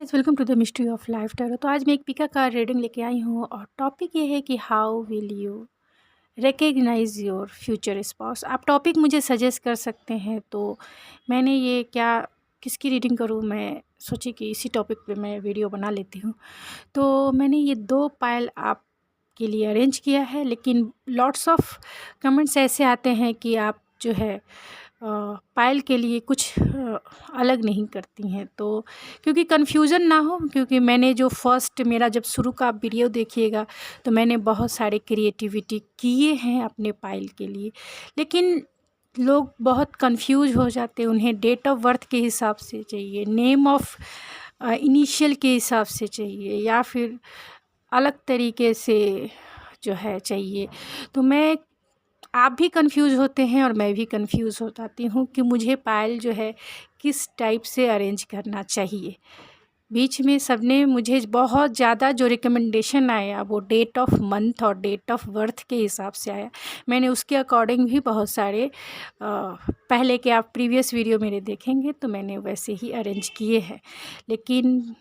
Welcome to the mystery of life tarot. तो आज मैं एक पिका कार्ड रीडिंग लेके आई हूँ और टॉपिक ये है कि how will you recognise your future spouse. आप टॉपिक मुझे सजेस्ट कर सकते हैं, तो मैंने ये किसकी रीडिंग करूँ, मैं सोची कि इसी टॉपिक पे मैं वीडियो बना लेती हूँ। तो मैंने ये 2 पाइल आपके लिए अरेंज किया है, लेकिन लॉट्स ऑफ कमेंट्स ऐसे आते हैं कि आप जो है पायल के लिए कुछ अलग नहीं करती हैं। तो क्योंकि कन्फ्यूज़न ना हो, क्योंकि मैंने जो फर्स्ट मेरा जब शुरू का आप वीडियो देखिएगा तो मैंने बहुत सारे क्रिएटिविटी किए हैं अपने पायल के लिए, लेकिन लोग बहुत कंफ्यूज हो जाते हैं। उन्हें डेट ऑफ बर्थ के हिसाब से चाहिए, नेम ऑफ इनिशियल के हिसाब से चाहिए, या फिर अलग तरीके से जो है चाहिए। तो आप भी कंफ्यूज होते हैं और मैं भी कंफ्यूज हो जाती हूँ कि मुझे पायल जो है किस टाइप से अरेंज करना चाहिए। बीच में सबने मुझे बहुत ज़्यादा जो रिकमेंडेशन आया वो डेट ऑफ मंथ और डेट ऑफ बर्थ के हिसाब से आया। मैंने उसके अकॉर्डिंग भी बहुत सारे पहले के आप प्रीवियस वीडियो मेरे देखेंगे तो मैंने वैसे ही अरेंज किए हैं, लेकिन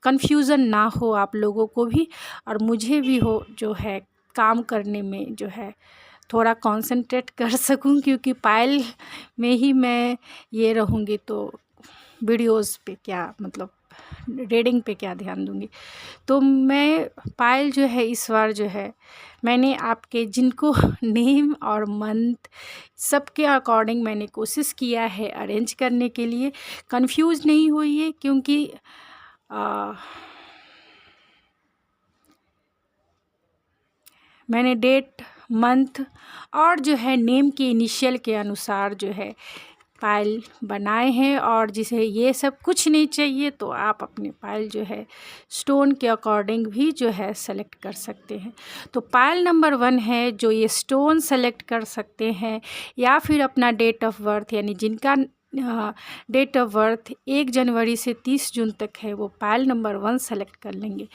कन्फ्यूज़न ना हो आप लोगों को भी और मुझे भी हो, जो है काम करने में जो है थोड़ा कंसंट्रेट कर सकूं, क्योंकि पायल में ही मैं ये रहूँगी तो वीडियोस पे क्या मतलब रीडिंग पे क्या ध्यान दूँगी। तो मैं पायल जो है इस बार जो है मैंने आपके जिनको नेम और मंथ सबके अकॉर्डिंग मैंने कोशिश किया है अरेंज करने के लिए। कंफ्यूज नहीं होइए, क्योंकि मैंने डेट, मंथ और जो है नेम के इनिशियल के अनुसार जो है पायल बनाए हैं। और जिसे ये सब कुछ नहीं चाहिए तो आप अपने पायल जो है स्टोन के अकॉर्डिंग भी जो है सेलेक्ट कर सकते हैं। तो पायल नंबर 1 है जो ये स्टोन सेलेक्ट कर सकते हैं, या फिर अपना डेट ऑफ बर्थ, यानी जिनका डेट ऑफ बर्थ 1 जनवरी से 30 जून तक है वो पायल नंबर 1 सेलेक्ट कर लेंगे।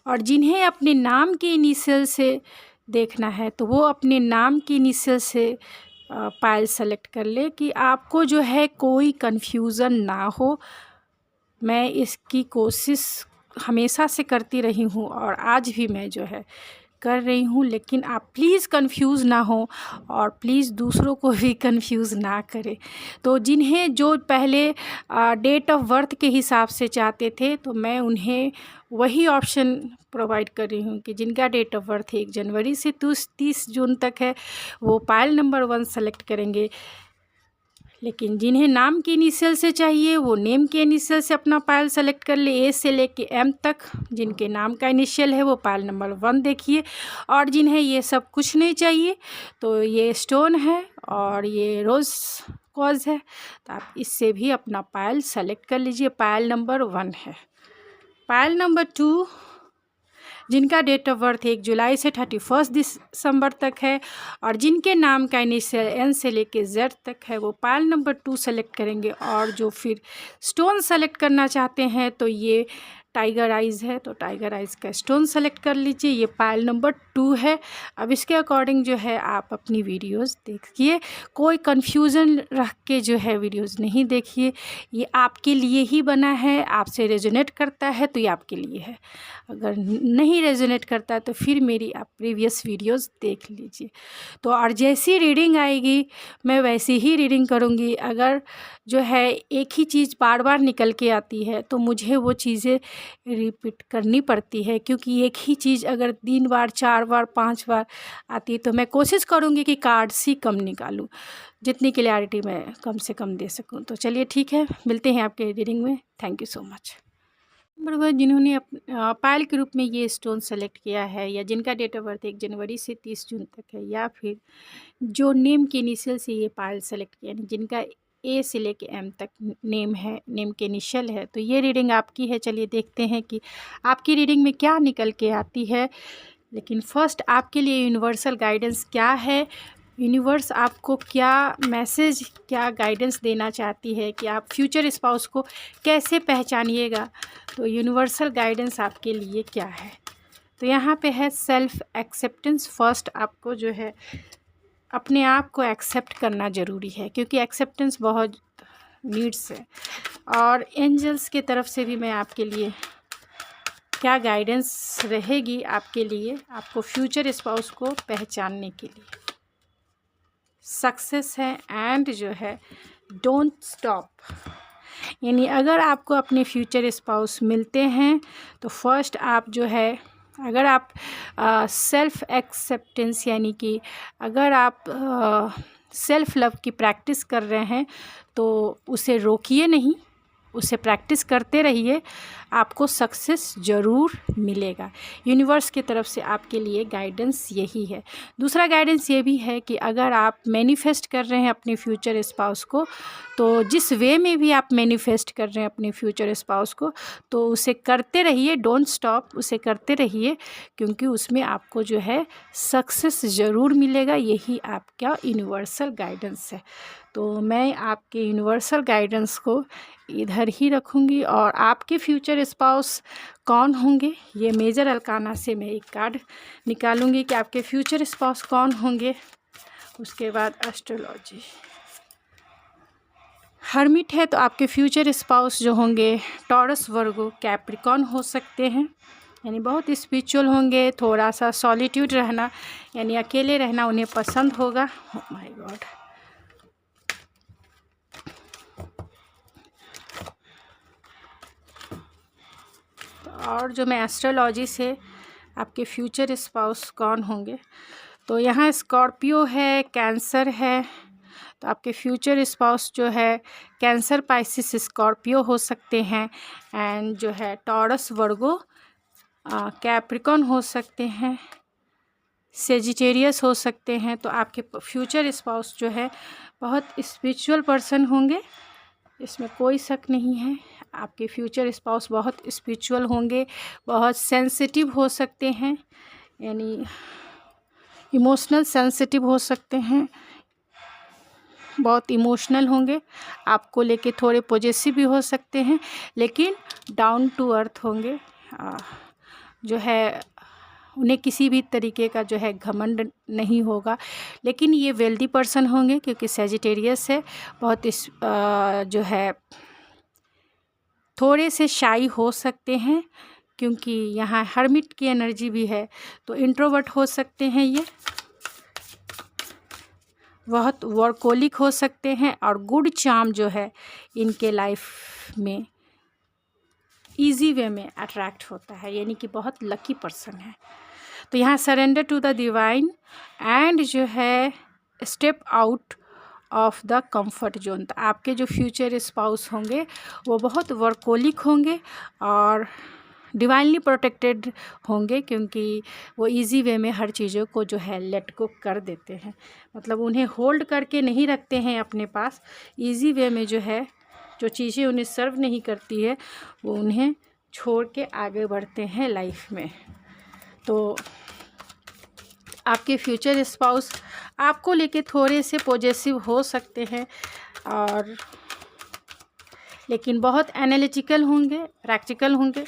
और जिन्हें अपने नाम के इनिशियल से देखना है तो वो अपने नाम की इनिशियल से पायल सेलेक्ट कर ले, कि आपको जो है कोई कन्फ्यूज़न ना हो। मैं इसकी कोशिश हमेशा से करती रही हूँ और आज भी मैं जो है कर रही हूँ, लेकिन आप प्लीज़ कंफ्यूज ना हो और प्लीज़ दूसरों को भी कंफ्यूज ना करें। तो जिन्हें जो पहले डेट ऑफ बर्थ के हिसाब से चाहते थे तो मैं उन्हें वही ऑप्शन प्रोवाइड कर रही हूँ कि जिनका डेट ऑफ बर्थ 1 जनवरी से 30 जून तक है वो पायल नंबर 1 सेलेक्ट करेंगे। लेकिन जिन्हें नाम के इनिशियल से चाहिए वो नेम के इनिशियल से अपना पायल सेलेक्ट कर ले, ए से लेके एम तक जिनके नाम का इनिशियल है वो पायल नंबर 1 देखिए। और जिन्हें ये सब कुछ नहीं चाहिए तो ये स्टोन है और ये रोज़ कॉज है, तो आप इससे भी अपना पायल सेलेक्ट कर लीजिए। पायल नंबर 1 है। पायल नंबर 2 जिनका डेट ऑफ बर्थ 1 जुलाई से 31 दिसंबर तक है और जिनके नाम का इनिशियल एन से लेके जेड तक है वो पायल नंबर 2 सेलेक्ट करेंगे। और जो फिर स्टोन सेलेक्ट करना चाहते हैं तो ये टाइगर आइज़ है, तो टाइगर आइज़ का स्टोन सेलेक्ट कर लीजिए। ये पायल नंबर 2 है। अब इसके अकॉर्डिंग जो है आप अपनी वीडियोस देखिए, कोई कन्फ्यूज़न रख के जो है वीडियोस नहीं देखिए। ये आपके लिए ही बना है, आपसे रेजोनेट करता है तो ये आपके लिए है, अगर नहीं रेजोनेट करता है तो फिर मेरी आप प्रीवियस वीडियोस देख लीजिए। तो और जैसी रीडिंग आएगी मैं वैसी ही रीडिंग करूँगी। अगर जो है एक ही चीज़ बार बार निकल के आती है तो मुझे वो चीज़ें रिपीट करनी पड़ती है, क्योंकि एक ही चीज़ अगर 3 बार 4 बार 5 बार आती है तो मैं कोशिश करूँगी कि कार्ड्स ही कम निकालूँ, जितनी क्लैरिटी मैं कम से कम दे सकूँ। तो चलिए ठीक है, मिलते हैं आपके रीडिंग में। Thank you so much. Number 1 जिन्होंने पायल के रूप में ये स्टोन सेलेक्ट किया है, या जिनका डेट ऑफ बर्थ 1 जनवरी से 30 जून तक है, या फिर जो नेम के इनिशियल से ये पायल सेलेक्ट किया, यानी जिनका ए से लेके एम तक नेम है, नेम के इनिशियल है, तो ये रीडिंग आपकी है। चलिए देखते हैं कि आपकी रीडिंग में क्या निकल के आती है। लेकिन फर्स्ट आपके लिए यूनिवर्सल गाइडेंस क्या है, यूनिवर्स आपको क्या मैसेज, क्या गाइडेंस देना चाहती है कि आप फ्यूचर स्पाउस को कैसे पहचानिएगा। तो यूनिवर्सल गाइडेंस आपके लिए क्या है। तो यहाँ पे है सेल्फ एक्सेप्टेंस। फर्स्ट आपको जो है अपने आप को एक्सेप्ट करना ज़रूरी है, क्योंकि एक्सेप्टेंस बहुत नीड्स है। और एंजल्स के तरफ से भी मैं आपके लिए क्या गाइडेंस रहेगी आपके लिए, आपको फ्यूचर स्पाउस को पहचानने के लिए। सक्सेस है एंड जो है डोंट स्टॉप, यानी अगर आपको अपने फ्यूचर स्पाउस मिलते हैं तो फर्स्ट आप जो है, अगर आप सेल्फ एक्सेप्टेंस यानी कि अगर आप सेल्फ लव की प्रैक्टिस कर रहे हैं तो उसे रोकिए नहीं, उसे प्रैक्टिस करते रहिए, आपको सक्सेस ज़रूर मिलेगा। यूनिवर्स की तरफ से आपके लिए गाइडेंस यही है। दूसरा गाइडेंस ये भी है कि अगर आप मैनिफेस्ट कर रहे हैं अपने फ्यूचर स्पाउस को, तो जिस वे में भी आप मैनिफेस्ट कर रहे हैं अपने फ्यूचर स्पाउस को, तो उसे करते रहिए, डोंट स्टॉप, उसे करते रहिए, क्योंकि उसमें आपको जो है सक्सेस ज़रूर मिलेगा। यही आपका यूनिवर्सल गाइडेंस है। तो मैं आपके यूनिवर्सल गाइडेंस को इधर ही रखूँगी, और आपके फ्यूचर स्पाउस कौन होंगे ये मेजर अरकाना से मैं एक कार्ड निकालूंगी कि आपके फ्यूचर स्पाउस कौन होंगे। उसके बाद एस्ट्रोलॉजी। हर्मिट है तो आपके फ्यूचर स्पाउस जो होंगे टॉरस, वर्गो, कैप्रिकॉर्न हो सकते हैं, यानी बहुत स्पिरिचुअल होंगे। थोड़ा सा सॉलिट्यूड रहना यानी अकेले रहना उन्हें पसंद होगा। Oh my God. और जो मैं एस्ट्रोलॉजी से आपके फ्यूचर स्पाउस कौन होंगे, तो यहाँ स्कॉर्पियो है, कैंसर है, तो आपके फ्यूचर स्पाउस जो है कैंसर, पाइसिस, स्कॉर्पियो हो सकते हैं। एंड जो है टॉरस, वर्गो, कैप्रिकॉर्न हो सकते हैं, सेजिटेरियस हो सकते हैं। तो आपके फ्यूचर स्पाउस जो है बहुत स्पिरिचुअल पर्सन होंगे, इसमें कोई शक नहीं है। आपके फ्यूचर स्पाउस बहुत स्पिरिचुअल होंगे, बहुत सेंसिटिव हो सकते हैं, यानी इमोशनल सेंसिटिव हो सकते हैं, बहुत इमोशनल होंगे, आपको लेके थोड़े पॉजेसिव भी हो सकते हैं, लेकिन डाउन टू अर्थ होंगे। जो है उन्हें किसी भी तरीके का जो है घमंड नहीं होगा। लेकिन ये वेल्दी पर्सन होंगे क्योंकि सेजिटेरियस है, बहुत जो है थोड़े से शाई हो सकते हैं, क्योंकि यहाँ हर्मिट की एनर्जी भी है, तो इंट्रोवर्ट हो सकते हैं। ये बहुत वर्कोलिक हो सकते हैं, और गुड चार्म जो है इनके लाइफ में इजी वे में अट्रैक्ट होता है, यानी कि बहुत लकी पर्सन है। तो यहाँ surrender to the divine and जो है step out of the comfort zone. तो आपके जो फ्यूचर स्पाउस होंगे वो बहुत वर्कोलिक होंगे और डिवाइनली प्रोटेक्टेड होंगे, क्योंकि वो इजी वे में हर चीज़ों को जो है लेट गो कर देते हैं, मतलब उन्हें होल्ड करके नहीं रखते हैं अपने पास। इजी वे में जो है जो चीज़ें उन्हें सर्व नहीं करती है वो उन्हें छोड़ के आगे बढ़ते हैं लाइफ में। तो आपके फ्यूचर स्पाउस आपको लेके थोड़े से पॉजेसिव हो सकते हैं, और लेकिन बहुत एनालिटिकल होंगे, प्रैक्टिकल होंगे।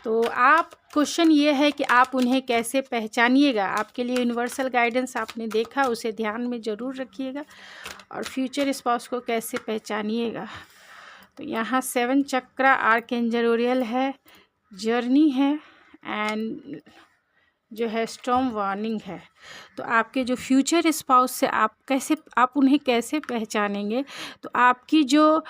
तो आप क्वेश्चन ये है कि आप उन्हें कैसे पहचानिएगा। आपके लिए यूनिवर्सल गाइडेंस आपने देखा, उसे ध्यान में ज़रूर रखिएगा, और फ्यूचर स्पाउस को कैसे पहचानिएगा। तो यहाँ 7 चक्रा, आर्कएंजल ओरियल है, जर्नी है, एंड जो है स्टॉर्म वार्निंग है। तो आपके जो फ्यूचर स्पाउस से आप उन्हें कैसे पहचानेंगे, तो आपकी जो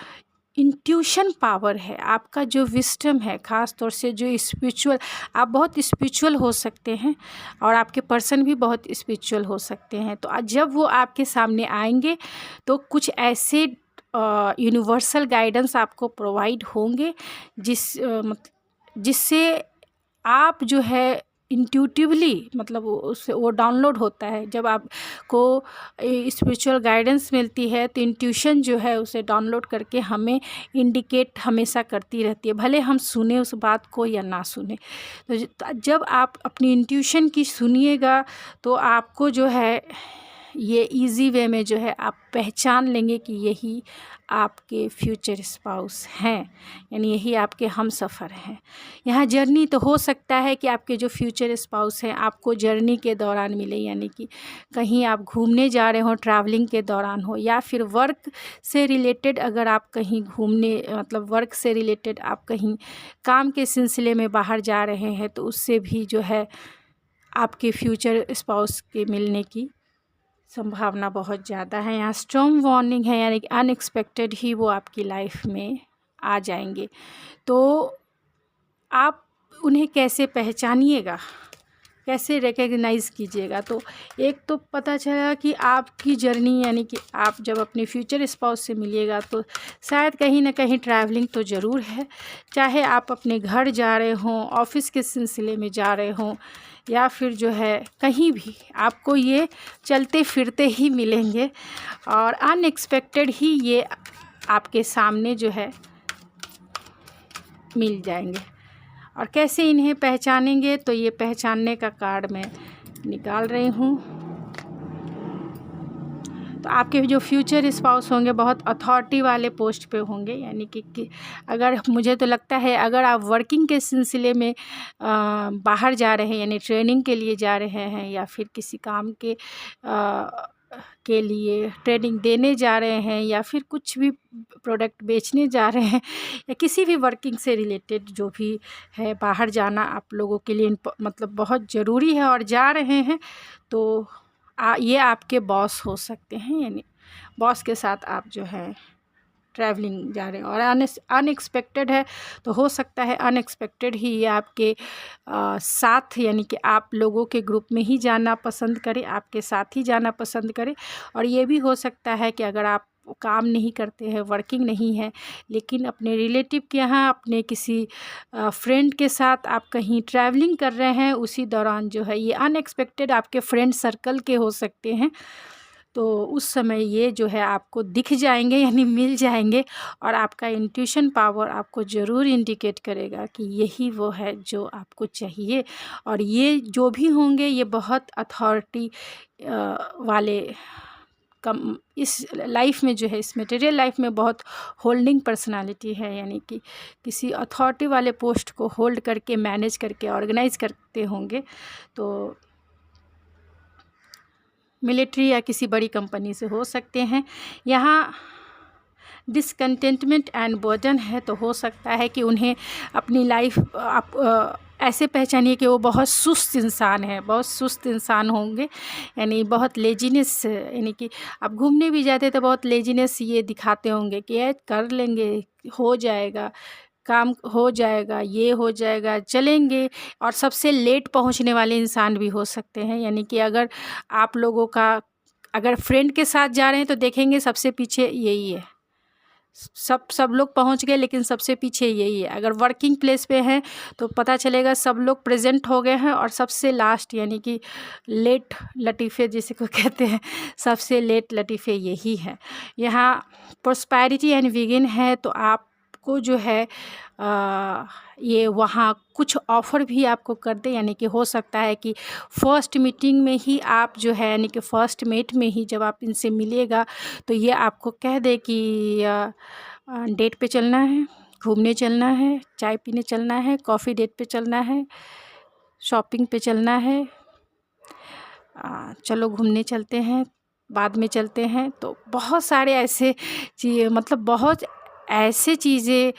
इंट्यूशन पावर है, आपका जो विस्डम है, ख़ास तौर से जो स्पिरिचुअल, आप बहुत स्पिरिचुअल हो सकते हैं और आपके पर्सन भी बहुत स्पिरिचुअल हो सकते हैं। तो जब वो आपके सामने आएंगे तो कुछ ऐसे यूनिवर्सल गाइडेंस आपको प्रोवाइड होंगे जिससे आप जो है इंट्यूटिवली, मतलब उससे वो डाउनलोड होता है। जब आपको स्पिरिचुअल गाइडेंस मिलती है तो इंट्यूशन जो है उसे डाउनलोड करके हमें इंडिकेट हमेशा करती रहती है, भले हम सुने उस बात को या ना सुने। तो जब आप अपनी इंट्यूशन की सुनिएगा तो आपको जो है ये इजी वे में जो है आप पहचान लेंगे कि यही आपके फ्यूचर स्पाउस हैं, यानी यही आपके हमसफ़र हैं। यहाँ जर्नी तो हो सकता है कि आपके जो फ्यूचर स्पाउस हैं आपको जर्नी के दौरान मिले, यानी कि कहीं आप घूमने जा रहे हो, ट्रैवलिंग के दौरान हो, या फिर वर्क से रिलेटेड अगर आप कहीं घूमने मतलब वर्क से रिलेटेड आप कहीं काम के सिलसिले में बाहर जा रहे हैं तो उससे भी जो है आपके फ्यूचर स्पाउस के मिलने की संभावना बहुत ज़्यादा है। यहाँ स्ट्रॉन्ग वार्निंग है, यानी कि अनएक्सपेक्टेड ही वो आपकी लाइफ में आ जाएंगे। तो आप उन्हें कैसे पहचानिएगा, कैसे रिकग्नाइज़ कीजिएगा? तो एक तो पता चला कि आपकी जर्नी, यानी कि आप जब अपने फ्यूचर स्पाउस से मिलिएगा तो शायद कहीं ना कहीं ट्रैवलिंग तो ज़रूर है, चाहे आप अपने घर जा रहे हों, ऑफिस के सिलसिले में जा रहे हों, या फिर जो है कहीं भी आपको ये चलते फिरते ही मिलेंगे और अनएक्सपेक्टेड ही ये आपके सामने जो है मिल जाएंगे। और कैसे इन्हें पहचानेंगे? तो ये पहचानने का कार्ड मैं निकाल रही हूँ। तो आपके जो फ्यूचर स्पाउस होंगे बहुत अथॉरिटी वाले पोस्ट पे होंगे, यानी कि अगर मुझे तो लगता है अगर आप वर्किंग के सिलसिले में बाहर जा रहे हैं, यानी ट्रेनिंग के लिए जा रहे हैं, या फिर किसी काम के लिए ट्रेनिंग देने जा रहे हैं, या फिर कुछ भी प्रोडक्ट बेचने जा रहे हैं, या किसी भी वर्किंग से रिलेटेड जो भी है, बाहर जाना आप लोगों के लिए मतलब बहुत ज़रूरी है और जा रहे हैं, तो ये आपके बॉस हो सकते हैं, यानी बॉस के साथ आप जो है ट्रैवलिंग जा रहे हैं और अनएक्सपेक्टेड है, तो हो सकता है अनएक्सपेक्टेड ही ये आपके साथ, यानी कि आप लोगों के ग्रुप में ही जाना पसंद करें, आपके साथ ही जाना पसंद करें। और ये भी हो सकता है कि अगर आप काम नहीं करते हैं, वर्किंग नहीं है, लेकिन अपने रिलेटिव के यहाँ, अपने किसी फ्रेंड के साथ आप कहीं ट्रैवलिंग कर रहे हैं, उसी दौरान जो है ये अनएक्सपेक्टेड आपके फ्रेंड सर्कल के हो सकते हैं, तो उस समय ये जो है आपको दिख जाएंगे, यानी मिल जाएंगे। और आपका इंट्यूशन पावर आपको ज़रूर इंडिकेट करेगा कि यही वो है जो आपको चाहिए। और ये जो भी होंगे ये बहुत अथॉरिटी वाले कम इस लाइफ में जो है, इस मटेरियल लाइफ में बहुत होल्डिंग पर्सनालिटी है, यानी कि किसी अथॉरिटी वाले पोस्ट को होल्ड करके, मैनेज करके, ऑर्गेनाइज करते होंगे। तो मिलिट्री या किसी बड़ी कंपनी से हो सकते हैं। यहाँ डिसकंटेंटमेंट एंड बर्डन है, तो हो सकता है कि उन्हें अपनी लाइफ आप ऐसे पहचानिए कि वो बहुत सुस्त इंसान है, बहुत सुस्त इंसान होंगे, यानी बहुत लेजीनेस, यानी कि आप घूमने भी जाते तो बहुत लेजीनेस ये दिखाते होंगे कि ये कर लेंगे, हो जाएगा, काम हो जाएगा, ये हो जाएगा, चलेंगे। और सबसे लेट पहुंचने वाले इंसान भी हो सकते हैं, यानी कि अगर आप लोगों का अगर फ्रेंड के साथ जा रहे हैं तो देखेंगे सबसे पीछे यही है, सब लोग पहुंच गए लेकिन सबसे पीछे यही है। अगर वर्किंग प्लेस पे हैं तो पता चलेगा सब लोग प्रेजेंट हो गए हैं और सबसे लास्ट, यानी कि लेट लतीफ़े जिसे को कहते हैं, सबसे लेट लतीफ़े यही है। यहाँ प्रॉस्पेरिटी एंड विगिन है, तो आपको जो है ये वहाँ कुछ ऑफ़र भी आपको कर दे, यानी कि हो सकता है कि फ़र्स्ट मीटिंग में ही आप जो है, यानी कि फ़र्स्ट मीट में ही जब आप इनसे मिलिएगा तो ये आपको कह दे कि डेट पे चलना है, घूमने चलना है, चाय पीने चलना है, कॉफ़ी डेट पे चलना है, शॉपिंग पे चलना है, चलो घूमने चलते हैं, बाद में चलते हैं। तो बहुत सारे ऐसे मतलब बहुत ऐसे चीज़ें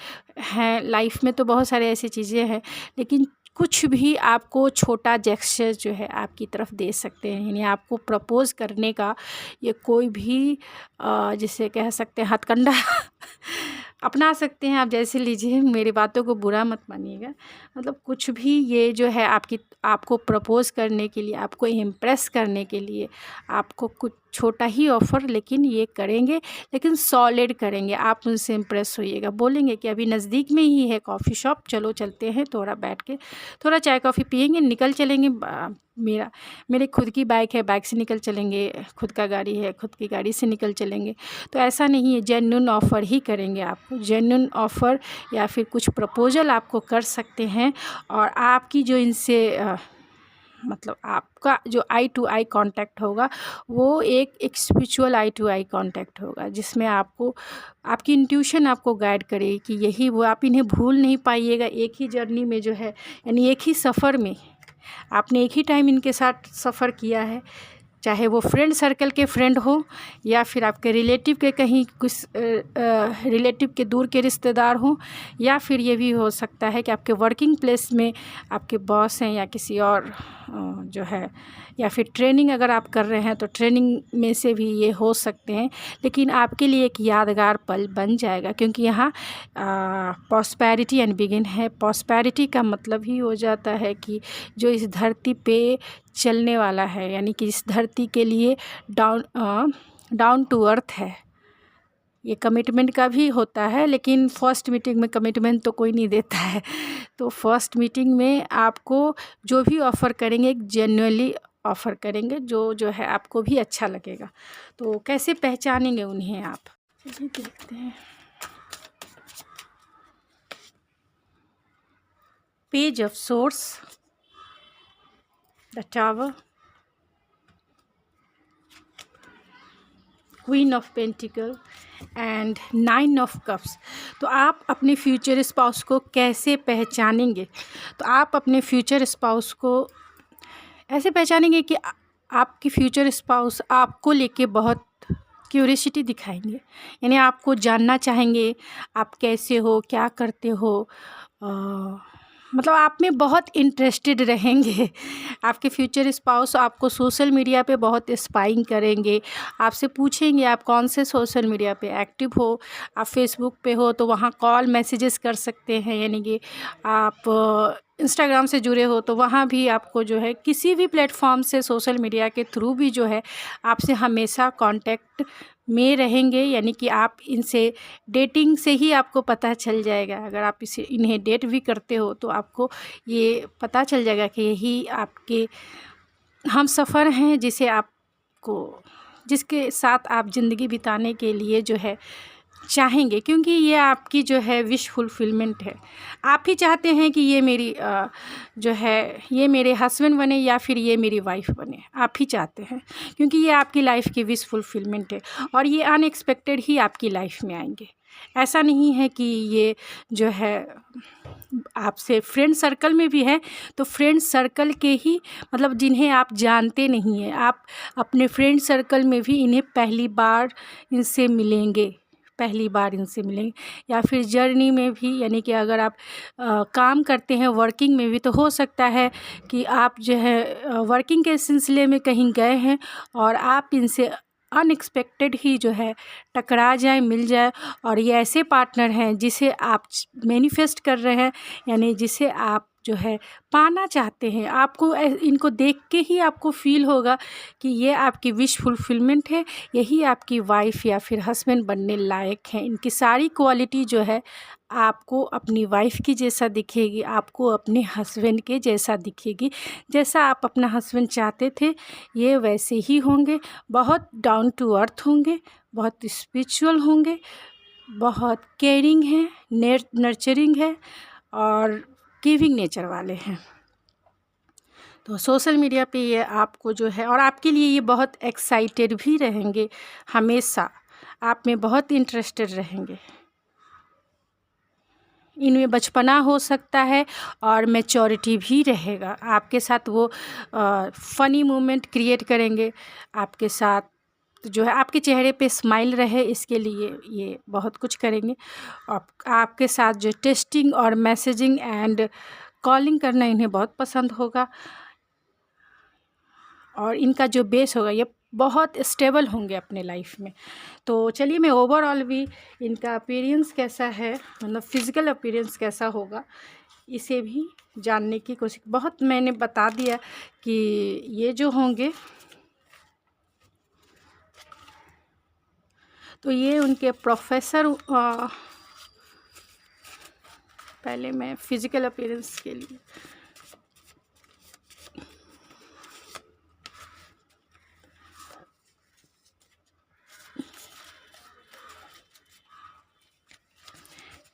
हैं लाइफ में, तो बहुत सारे ऐसी चीज़ें हैं, लेकिन कुछ भी आपको छोटा जेस्चर जो है आपकी तरफ दे सकते हैं, यानी आपको प्रपोज़ करने का ये कोई भी जिसे कह सकते हैं हथकंडा अपना सकते हैं आप, जैसे लीजिए, मेरी बातों को बुरा मत मानिएगा। मतलब कुछ भी ये जो है आपको प्रपोज़ करने के लिए, आपको इम्प्रेस करने के लिए आपको कुछ छोटा ही ऑफ़र लेकिन ये करेंगे, लेकिन सॉलिड करेंगे। आप उनसे इम्प्रेस होइएगा, बोलेंगे कि अभी नज़दीक में ही है कॉफ़ी शॉप, चलो चलते हैं, थोड़ा बैठ के थोड़ा चाय कॉफ़ी पिएंगे, निकल चलेंगे। मेरे खुद की बाइक है, बाइक से निकल चलेंगे, खुद का गाड़ी है, खुद की गाड़ी से निकल चलेंगे। तो ऐसा नहीं है, जेन्युइन ऑफ़र ही करेंगे आपको, जेन्युइन ऑफ़र या फिर कुछ प्रपोज़ल आपको कर सकते हैं। और आपकी जो इनसे मतलब आपका जो आई टू आई कांटेक्ट होगा वो एक spiritual eye to eye contact होगा, जिसमें आपको आपकी इंट्यूशन आपको गाइड करेगी कि यही वो, आप इन्हें भूल नहीं पाइएगा। एक ही जर्नी में जो है, यानी एक ही सफ़र में आपने एक ही टाइम इनके साथ सफ़र किया है, चाहे वो फ्रेंड सर्कल के फ्रेंड हो या फिर आपके रिलेटिव के कहीं कुछ रिलेटिव के दूर के रिश्तेदार हों, या फिर ये भी हो सकता है कि आपके वर्किंग प्लेस में आपके बॉस हैं या किसी और जो है, या फिर ट्रेनिंग अगर आप कर रहे हैं तो ट्रेनिंग में से भी ये हो सकते हैं। लेकिन आपके लिए एक यादगार पल बन जाएगा, क्योंकि यहाँ प्रॉस्पेरिटी एंड बिगिन है। प्रॉस्पेरिटी का मतलब ही हो जाता है कि जो इस धरती पे चलने वाला है, यानी कि इस धरती के लिए डाउन टू अर्थ है। ये कमिटमेंट का भी होता है, लेकिन फर्स्ट मीटिंग में कमिटमेंट तो कोई नहीं देता है। तो फर्स्ट मीटिंग में आपको जो भी ऑफ़र करेंगे एक जेन्युइनली ऑफ़र करेंगे, जो है आपको भी अच्छा लगेगा। तो कैसे पहचानेंगे उन्हें आप, चलिए देखते हैं। Page of source, the tower, queen of pentacle and 9 of cups. तो आप अपने फ्यूचर स्पाउस को कैसे पहचानेंगे? तो आप अपने फ्यूचर स्पाउस को ऐसे पहचानेंगे कि आपकी फ्यूचर स्पाउस आपको लेके बहुत क्यूरियोसिटी दिखाएंगे, यानी आपको जानना चाहेंगे आप कैसे हो, क्या करते हो, मतलब आप में बहुत इंटरेस्टेड रहेंगे। आपके फ्यूचर स्पाउस आपको सोशल मीडिया पे बहुत स्पाइंग करेंगे, आपसे पूछेंगे आप कौन से सोशल मीडिया पे एक्टिव हो। आप फेसबुक पे हो तो वहाँ कॉल मैसेजेस कर सकते हैं, यानी कि आप इंस्टाग्राम से जुड़े हो तो वहाँ भी आपको जो है किसी भी प्लेटफॉर्म से सोशल मीडिया के थ्रू भी जो है आपसे हमेशा कांटेक्ट में रहेंगे, यानी कि आप इनसे डेटिंग से ही आपको पता चल जाएगा। अगर आप इन्हें डेट भी करते हो तो आपको ये पता चल जाएगा कि यही आपके हमसफ़र हैं, जिसके साथ आप ज़िंदगी बिताने के लिए जो है चाहेंगे, क्योंकि ये आपकी जो है विश फुलफिलमेंट है। आप ही चाहते हैं कि ये मेरी जो है ये मेरे हस्बैंड बने या फिर ये मेरी वाइफ बने, आप ही चाहते हैं, क्योंकि ये आपकी लाइफ की विश फुलफिलमेंट है और ये अनएक्सपेक्टेड ही आपकी लाइफ में आएंगे। ऐसा नहीं है कि ये जो है आपसे फ्रेंड सर्कल में भी है तो फ्रेंड सर्कल के ही, मतलब जिन्हें आप जानते नहीं हैं, आप अपने फ्रेंड सर्कल में भी इन्हें पहली बार इनसे मिलेंगे, या फिर जर्नी में भी, यानी कि अगर आप काम करते हैं वर्किंग में भी तो हो सकता है कि आप जो है वर्किंग के सिलसिले में कहीं गए हैं और आप इनसे अनएक्सपेक्टेड ही जो है टकरा जाए, मिल जाए, और ये ऐसे पार्टनर हैं जिसे आप मैनिफेस्ट कर रहे हैं, यानी जिसे आप जो है पाना चाहते हैं। आपको इनको देख के ही आपको फील होगा कि ये आपकी विश फुलफिलमेंट है, यही आपकी वाइफ या फिर हस्बैंड बनने लायक हैं। इनकी सारी क्वालिटी जो है आपको अपनी वाइफ की जैसा दिखेगी, आपको अपने हस्बैंड के जैसा दिखेगी। जैसा आप अपना हस्बैंड चाहते थे ये वैसे ही होंगे, बहुत डाउन टू अर्थ होंगे, बहुत स्पिरिचुअल होंगे, बहुत केयरिंग है, नर्चरिंग है और गिविंग नेचर वाले हैं। तो सोशल मीडिया पे ये आपको जो है, और आपके लिए ये बहुत एक्साइटेड भी रहेंगे, हमेशा आप में बहुत इंटरेस्टेड रहेंगे। इनमें बचपना हो सकता है और मैच्योरिटी भी रहेगा। आपके साथ वो फ़नी मोमेंट क्रिएट करेंगे, आपके साथ जो है आपके चेहरे पे स्माइल रहे, इसके लिए ये बहुत कुछ करेंगे। आपके साथ जो टेक्स्टिंग और मैसेजिंग एंड कॉलिंग करना इन्हें बहुत पसंद होगा, और इनका जो बेस होगा ये बहुत स्टेबल होंगे अपने लाइफ में। तो चलिए मैं ओवरऑल भी इनका अपीयरेंस कैसा है, मतलब फिज़िकल अपीयरेंस कैसा होगा, इसे भी जानने की कोशिश, बहुत मैंने बता दिया कि ये जो होंगे तो ये उनके प्रोफेसर। पहले मैं फिज़िकल अपीयरेंस के लिए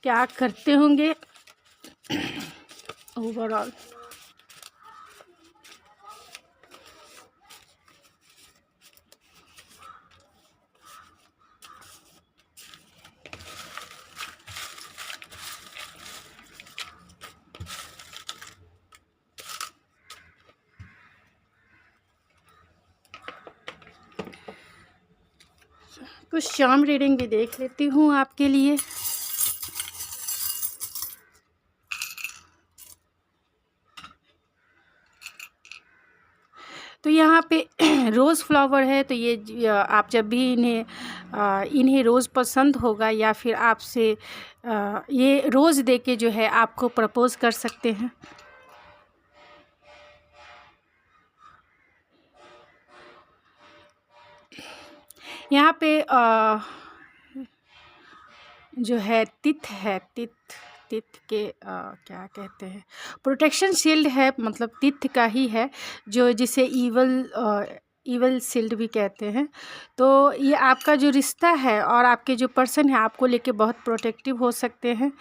क्या करते होंगे ओवरऑल। कुछ चार्म रीडिंग भी देख लेती हूँ आपके लिए। तो यहाँ पे रोज़ फ्लावर है, तो ये आप जब भी इन्हें रोज़ पसंद होगा या फिर आपसे ये रोज़ दे के जो है आपको प्रपोज़ कर सकते हैं। यहाँ पे जो है तिथ के क्या कहते हैं, प्रोटेक्शन शील्ड है, मतलब तिथ का ही है, जो जिसे ईवल शील्ड भी कहते हैं। तो ये आपका जो रिश्ता है और आपके जो पर्सन है आपको लेके बहुत प्रोटेक्टिव हो सकते हैं।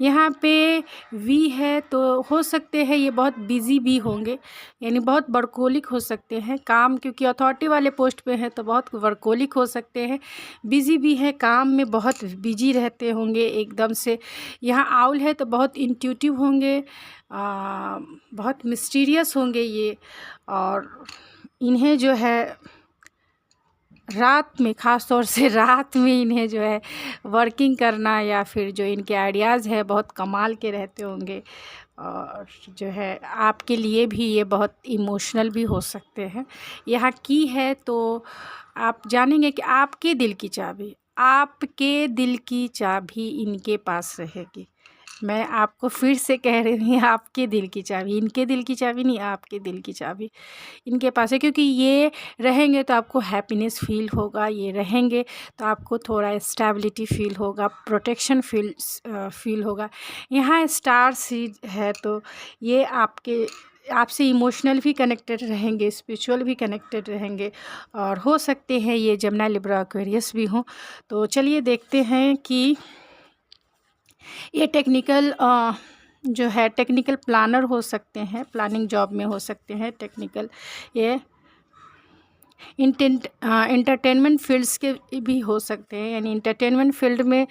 यहाँ पे वी है, तो हो सकते हैं ये बहुत बिज़ी भी होंगे, यानी बहुत वर्कोलिक हो सकते हैं काम, क्योंकि अथॉरिटी वाले पोस्ट पे हैं तो बहुत वर्कोलिक हो सकते हैं। बिज़ी भी है, काम में बहुत बिजी रहते होंगे एकदम से। यहाँ आउल है तो बहुत इंट्यूटिव होंगे, बहुत मिस्टीरियस होंगे ये। और इन्हें जो है रात में, ख़ास तौर से रात में इन्हें जो है वर्किंग करना या फिर जो इनके आइडियाज़ है बहुत कमाल के रहते होंगे। और जो है आपके लिए भी ये बहुत इमोशनल भी हो सकते हैं। यहाँ की है तो आप जानेंगे कि आपके दिल की चाबी इनके पास रहेगी। मैं आपको फिर से कह रही हूँ, आपके दिल की चाबी, इनके दिल की चाबी नहीं, आपके दिल की चाबी इनके पास है। क्योंकि ये रहेंगे तो आपको हैप्पीनेस फील होगा, ये रहेंगे तो आपको थोड़ा स्टेबिलिटी फील होगा, प्रोटेक्शन फील होगा। यहाँ स्टार सीड है, तो ये आपसे इमोशनल भी कनेक्टेड रहेंगे, स्पिरिचुअल भी कनेक्टेड रहेंगे, और हो सकते हैं ये जमुना लिब्रा एक्वेरियस भी हों। तो चलिए देखते हैं कि ये जो है टेक्निकल प्लानर हो सकते हैं, प्लानिंग जॉब में हो सकते हैं टेक्निकल। ये इंटरटेनमेंट फील्ड्स के भी हो सकते हैं, यानी इंटरटेनमेंट फील्ड में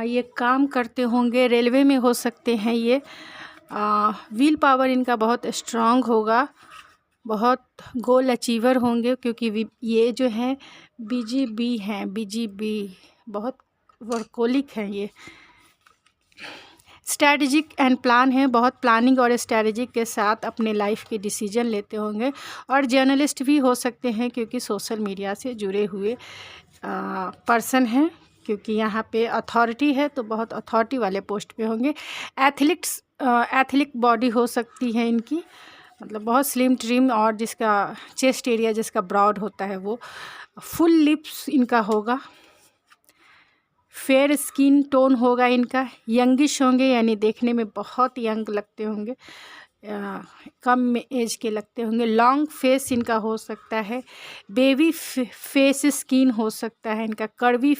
ये काम करते होंगे, रेलवे में हो सकते हैं ये। विल पावर इनका बहुत स्ट्रांग होगा, बहुत गोल अचीवर होंगे, क्योंकि ये जो हैं बीजीबी बहुत वर्कोलिक हैं ये। स्ट्रैटेजिक एंड प्लान है, बहुत प्लानिंग और स्ट्रैटेजिक के साथ अपने लाइफ के डिसीजन लेते होंगे। और जर्नलिस्ट भी हो सकते हैं, क्योंकि सोशल मीडिया से जुड़े हुए पर्सन हैं, क्योंकि यहाँ पे अथॉरिटी है तो बहुत अथॉरिटी वाले पोस्ट पे होंगे। एथलिक बॉडी हो सकती है इनकी, मतलब बहुत स्लिम ट्रिम, और जिसका चेस्ट एरिया जिसका ब्रॉड होता है वो। फुल लिप्स इनका होगा, फेयर स्किन टोन होगा इनका, यंगिश होंगे, यानी देखने में बहुत यंग लगते होंगे, कम एज के लगते होंगे। लॉन्ग फेस इनका हो सकता है, बेबी फेस स्किन हो सकता है इनका, कर्वी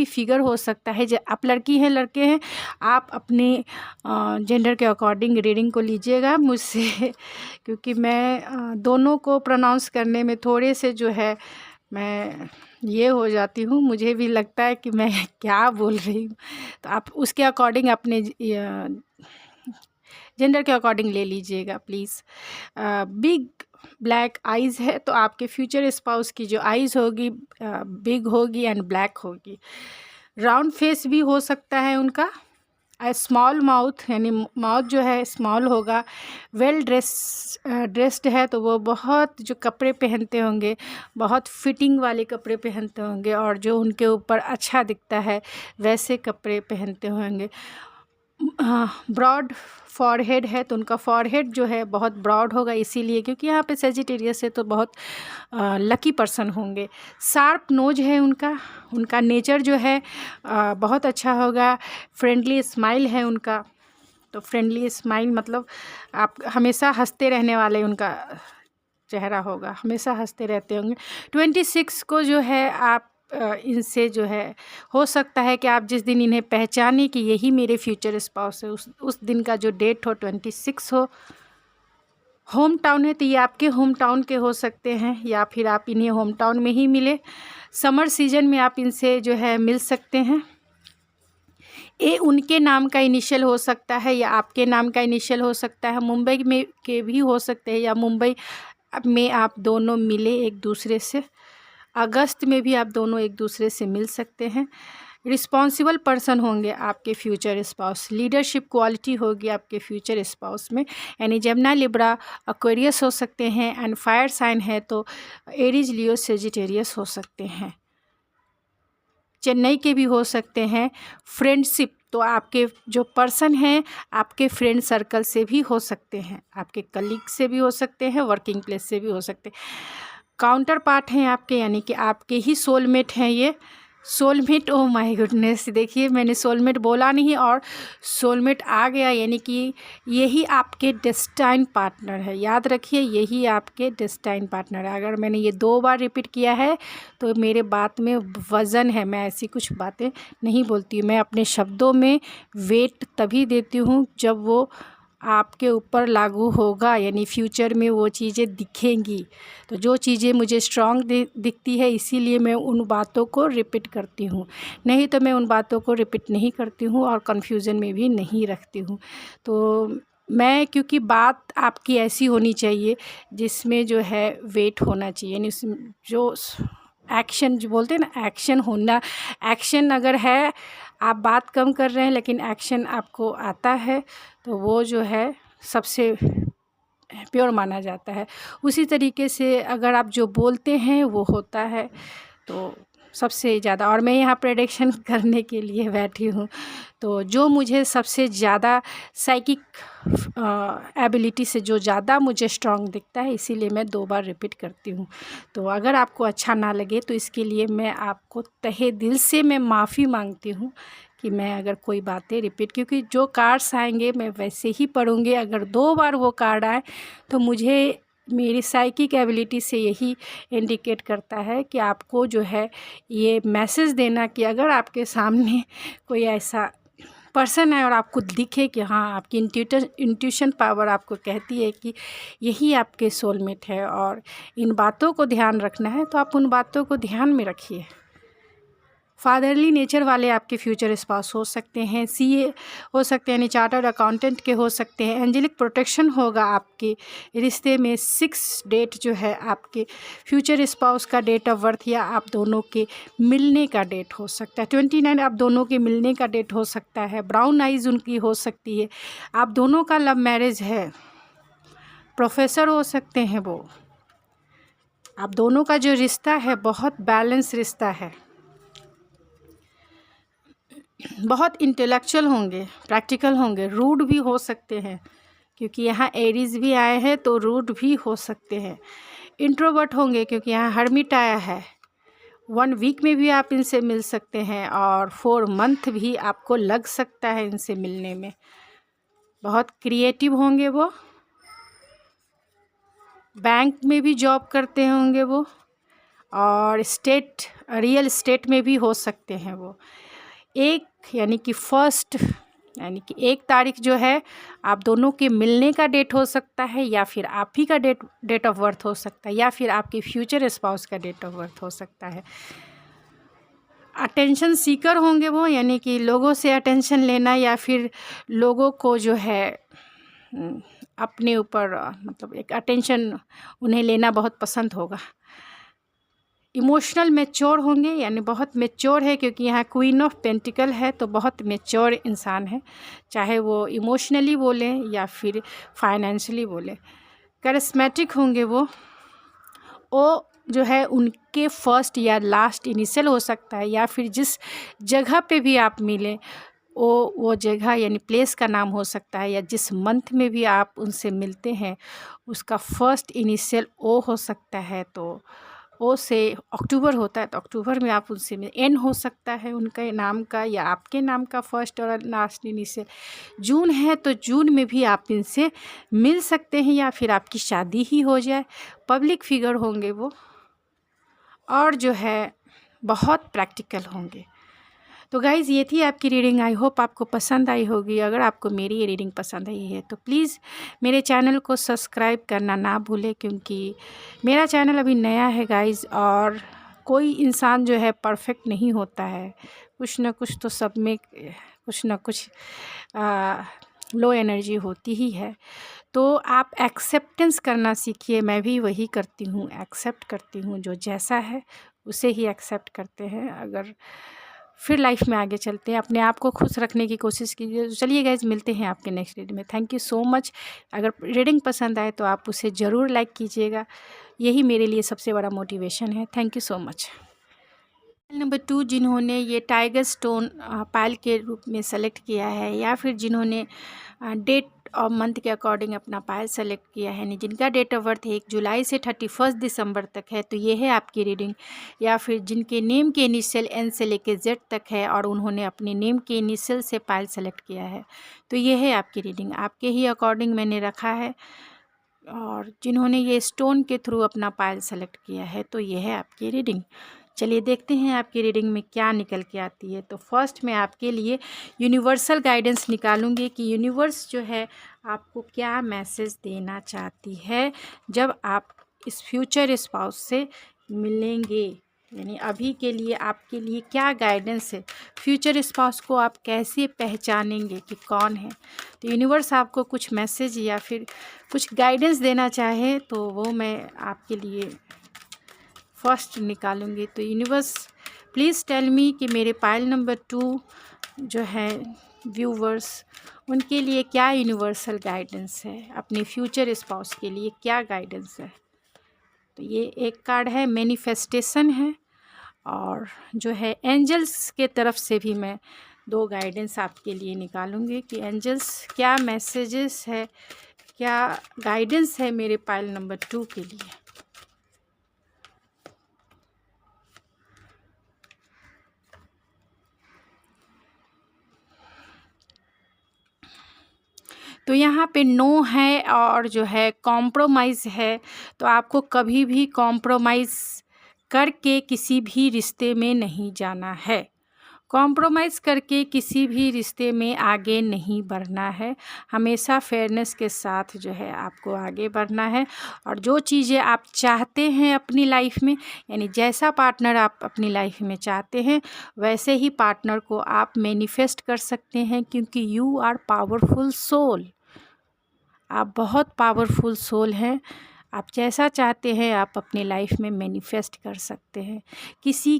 फिगर हो सकता है। जो आप लड़की हैं लड़के हैं, आप अपने जेंडर के अकॉर्डिंग रीडिंग को लीजिएगा मुझसे, क्योंकि मैं दोनों को प्रोनाउंस करने में थोड़े से जो है मैं ये हो जाती हूँ, मुझे भी लगता है कि मैं क्या बोल रही हूँ। तो आप उसके अकॉर्डिंग अपने जेंडर के अकॉर्डिंग ले लीजिएगा प्लीज़। बिग ब्लैक आइज़ है, तो आपके फ्यूचर स्पाउस की जो आइज़ होगी बिग होगी एंड ब्लैक होगी। राउंड फेस भी हो सकता है उनका। स्मॉल माउथ, यानी माउथ जो है स्मॉल होगा। वेल ड्रेस्ड है, तो वो बहुत जो कपड़े पहनते होंगे बहुत फिटिंग वाले कपड़े पहनते होंगे, और जो उनके ऊपर अच्छा दिखता है वैसे कपड़े पहनते होंगे। ब्रॉड फॉरहेड है, तो उनका फॉरहेड जो है बहुत ब्रॉड होगा, इसीलिए क्योंकि यहाँ पे सेजिटेरियस है तो बहुत लकी पर्सन होंगे। शार्प नोज है उनका नेचर जो है बहुत अच्छा होगा। फ्रेंडली स्माइल है उनका, तो फ्रेंडली स्माइल मतलब आप हमेशा हंसते रहने वाले उनका चेहरा होगा, हमेशा हंसते रहते होंगे। 26 को जो है आप इनसे जो है हो सकता है कि आप जिस दिन इन्हें पहचाने कि यही मेरे फ्यूचर स्पाउस है, उस दिन का जो डेट हो 26 हो। होम टाउन है, तो ये आपके होम टाउन के हो सकते हैं, या फिर आप इन्हें होम टाउन में ही मिले। समर सीजन में आप इनसे जो है मिल सकते हैं। ए उनके नाम का इनिशियल हो सकता है या आपके नाम का इनिशियल हो सकता है। मुंबई में के भी हो सकते हैं, या मुंबई में आप दोनों मिले एक दूसरे से। अगस्त में भी आप दोनों एक दूसरे से मिल सकते हैं। रिस्पॉन्सिबल पर्सन होंगे आपके फ्यूचर स्पाउस, लीडरशिप क्वालिटी होगी आपके फ्यूचर स्पाउस में, यानी जेमिनी, लिब्रा, एक्वेरियस हो सकते हैं। एंड फायर साइन है तो एरीज, लियो, सेजिटेरियस हो सकते हैं। चेन्नई के भी हो सकते हैं। फ्रेंडशिप तो आपके जो पर्सन हैं आपके फ्रेंड सर्कल से भी हो सकते हैं, आपके कलीग से भी हो सकते हैं, वर्किंग प्लेस से भी हो सकते हैं। काउंटर पार्ट हैं आपके, यानी कि आपके ही सोलमेट हैं ये। सोलमेट, ओह माय गुडनेस, देखिए मैंने सोलमेट बोला नहीं और सोलमेट आ गया, यानी कि यही आपके डेस्टाइन पार्टनर है। याद रखिए, यही आपके डेस्टाइन पार्टनर है। अगर मैंने ये 2 बार रिपीट किया है तो मेरे बात में वज़न है, मैं ऐसी कुछ बातें नहीं बोलती। मैं अपने शब्दों में वेट तभी देती हूँ जब वो आपके ऊपर लागू होगा, यानी फ्यूचर में वो चीज़ें दिखेंगी। तो जो चीज़ें मुझे स्ट्रॉन्ग दिखती है इसीलिए मैं उन बातों को रिपीट करती हूँ, नहीं तो मैं उन बातों को रिपीट नहीं करती हूँ और कन्फ्यूज़न में भी नहीं रखती हूँ। तो मैं, क्योंकि बात आपकी ऐसी होनी चाहिए जिसमें जो है वेट होना चाहिए, यानी जो एक्शन जो बोलते हैं ना, एक्शन होना। एक्शन अगर है, आप बात कम कर रहे हैं लेकिन एक्शन आपको आता है तो वो जो है सबसे प्योर माना जाता है। उसी तरीके से अगर आप जो बोलते हैं वो होता है तो सबसे ज़्यादा। और मैं यहाँ प्रेडिक्शन करने के लिए बैठी हूँ, तो जो मुझे सबसे ज़्यादा साइकिक एबिलिटी से जो ज़्यादा मुझे स्ट्रॉन्ग दिखता है, इसीलिए मैं 2 बार रिपीट करती हूँ। तो अगर आपको अच्छा ना लगे तो इसके लिए मैं आपको तहे दिल से मैं माफ़ी मांगती हूँ कि मैं अगर कोई बातें रिपीट, क्योंकि जो कार्ड्स आएंगे मैं वैसे ही पढ़ूँगी। अगर 2 बार वो कार्ड आए तो मुझे मेरी साइकिक एबिलिटी से यही इंडिकेट करता है कि आपको जो है ये मैसेज देना कि अगर आपके सामने कोई ऐसा पर्सन है और आपको दिखे कि हाँ, आपकी इंट्यूशन पावर आपको कहती है कि यही आपके सोलमेट है और इन बातों को ध्यान रखना है, तो आप उन बातों को ध्यान में रखिए। फादरली नेचर वाले आपके फ्यूचर स्पाउस हो सकते हैं। सीए हो सकते हैं, यानी चार्टर्ड अकाउंटेंट के हो सकते हैं। एंजेलिक प्रोटेक्शन होगा आपके रिश्ते में। 6 डेट जो है आपके फ्यूचर स्पाउस का डेट ऑफ बर्थ या आप दोनों के मिलने का डेट हो सकता है। 29 आप दोनों के मिलने का डेट हो सकता है। ब्राउन आइज़ उनकी हो सकती है। आप दोनों का लव मैरिज है। प्रोफेसर हो सकते हैं वो। आप दोनों का जो रिश्ता है बहुत बैलेंस रिश्ता है। बहुत इंटेलेक्चुअल होंगे, प्रैक्टिकल होंगे, रूड भी हो सकते हैं, क्योंकि यहाँ एरीज भी आए हैं तो रूड भी हो सकते हैं। इंट्रोवर्ट होंगे क्योंकि यहाँ हर्मिट आया है। 1 वीक में भी आप इनसे मिल सकते हैं और 4 मंथ भी आपको लग सकता है इनसे मिलने में। बहुत क्रिएटिव होंगे वो। बैंक में भी जॉब करते होंगे वो और रियल एस्टेट में भी हो सकते हैं वो। यानी कि 1 तारीख जो है आप दोनों के मिलने का डेट हो सकता है, या फिर आप ही का डेट ऑफ बर्थ हो सकता है, या फिर आपके फ्यूचर स्पाउस का डेट ऑफ बर्थ हो सकता है। अटेंशन सीकर होंगे वो, यानी कि लोगों से अटेंशन लेना या फिर लोगों को जो है अपने ऊपर मतलब एक अटेंशन उन्हें लेना बहुत पसंद होगा। इमोशनल मैच्योर होंगे, यानी बहुत मैच्योर है, क्योंकि यहाँ क्वीन ऑफ पेंटिकल है तो बहुत मैच्योर इंसान है, चाहे वो इमोशनली बोले या फिर फाइनेंशियली बोले। करिस्मेटिक होंगे वो जो है उनके फर्स्ट या लास्ट इनिशियल हो सकता है, या फिर जिस जगह पे भी आप मिलें वो जगह यानी प्लेस का नाम हो सकता है, या जिस मंथ में भी आप उनसे मिलते हैं उसका फर्स्ट इनिशियल ओ हो सकता है। तो ओ से अक्टूबर होता है तो अक्टूबर में आप उनसे एन हो सकता है उनके नाम का या आपके नाम का फर्स्ट और लास्ट इनिशियल। जून है तो जून में भी आप इनसे मिल सकते हैं या फिर आपकी शादी ही हो जाए। पब्लिक फिगर होंगे वो और जो है बहुत प्रैक्टिकल होंगे। तो गाइज़ ये थी आपकी रीडिंग। आई होप आपको पसंद आई होगी। अगर आपको मेरी ये रीडिंग पसंद आई है तो प्लीज़ मेरे चैनल को सब्सक्राइब करना ना भूलें, क्योंकि मेरा चैनल अभी नया है गाइज़, और कोई इंसान जो है परफेक्ट नहीं होता है। कुछ ना कुछ तो सब में कुछ ना कुछ लो एनर्जी होती ही है। तो आप एक्सेप्टेंस करना सीखिए। मैं भी वही करती हूँ, एक्सेप्ट करती हूँ जो जैसा है उसे ही एक्सेप्ट करते हैं, अगर फिर लाइफ में आगे चलते हैं। अपने आप को खुश रखने की कोशिश कीजिए। तो चलिए गाइज, मिलते हैं आपके नेक्स्ट रीडिंग में। Thank you so much. अगर रीडिंग पसंद आए तो आप उसे ज़रूर लाइक कीजिएगा, यही मेरे लिए सबसे बड़ा मोटिवेशन है। Thank you so much. Number 2, जिन्होंने ये टाइगर स्टोन पायल के रूप में सेलेक्ट किया है, या फिर जिन्होंने डेट और मंथ के अकॉर्डिंग अपना पायल सेलेक्ट किया है, यानी जिनका डेट ऑफ बर्थ 1 जुलाई से 31 दिसंबर तक है, तो ये है आपकी रीडिंग। या फिर जिनके नेम के इनिशियल एन से लेके जेड तक है और उन्होंने अपने नेम के इनिशियल से पायल सेलेक्ट किया है, तो ये है आपकी रीडिंग। आपके ही अकॉर्डिंग मैंने रखा है। और जिन्होंने ये स्टोन के थ्रू अपना पायल सेलेक्ट किया है, तो ये है आपकी रीडिंग। चलिए देखते हैं आपकी रीडिंग में क्या निकल के आती है। तो फर्स्ट मैं आपके लिए यूनिवर्सल गाइडेंस निकालूंगी कि यूनिवर्स जो है आपको क्या मैसेज देना चाहती है जब आप इस फ्यूचर स्पाउस से मिलेंगे, यानी अभी के लिए आपके लिए क्या गाइडेंस है, फ्यूचर स्पाउस को आप कैसे पहचानेंगे कि कौन है। तो यूनिवर्स आपको कुछ मैसेज या फिर कुछ गाइडेंस देना चाहे तो वो मैं आपके लिए फर्स्ट निकालूंगी। तो यूनिवर्स प्लीज़ टेल मी कि मेरे पायल नंबर 2 जो है व्यूवर्स, उनके लिए क्या यूनिवर्सल गाइडेंस है, अपने फ्यूचर स्पाउस के लिए क्या गाइडेंस है। तो ये एक कार्ड है, मैनिफेस्टेशन है, और जो है एंजल्स के तरफ से भी मैं 2 गाइडेंस आपके लिए निकालूंगी कि एंजल्स क्या मैसेजेस है, क्या गाइडेंस है मेरे पायल नंबर 2 के लिए। तो यहाँ पे नो है और जो है कॉम्प्रोमाइज़ है। तो आपको कभी भी कॉम्प्रोमाइज़ करके किसी भी रिश्ते में नहीं जाना है, कॉम्प्रोमाइज़ करके किसी भी रिश्ते में आगे नहीं बढ़ना है। हमेशा फेयरनेस के साथ जो है आपको आगे बढ़ना है। और जो चीज़ें आप चाहते हैं अपनी लाइफ में, यानी जैसा पार्टनर आप अपनी लाइफ में चाहते हैं वैसे ही पार्टनर को आप मैनिफेस्ट कर सकते हैं, क्योंकि यू आर पावरफुल सोल। आप बहुत पावरफुल सोल हैं। आप जैसा चाहते हैं आप अपनी लाइफ में मैनिफेस्ट कर सकते हैं। किसी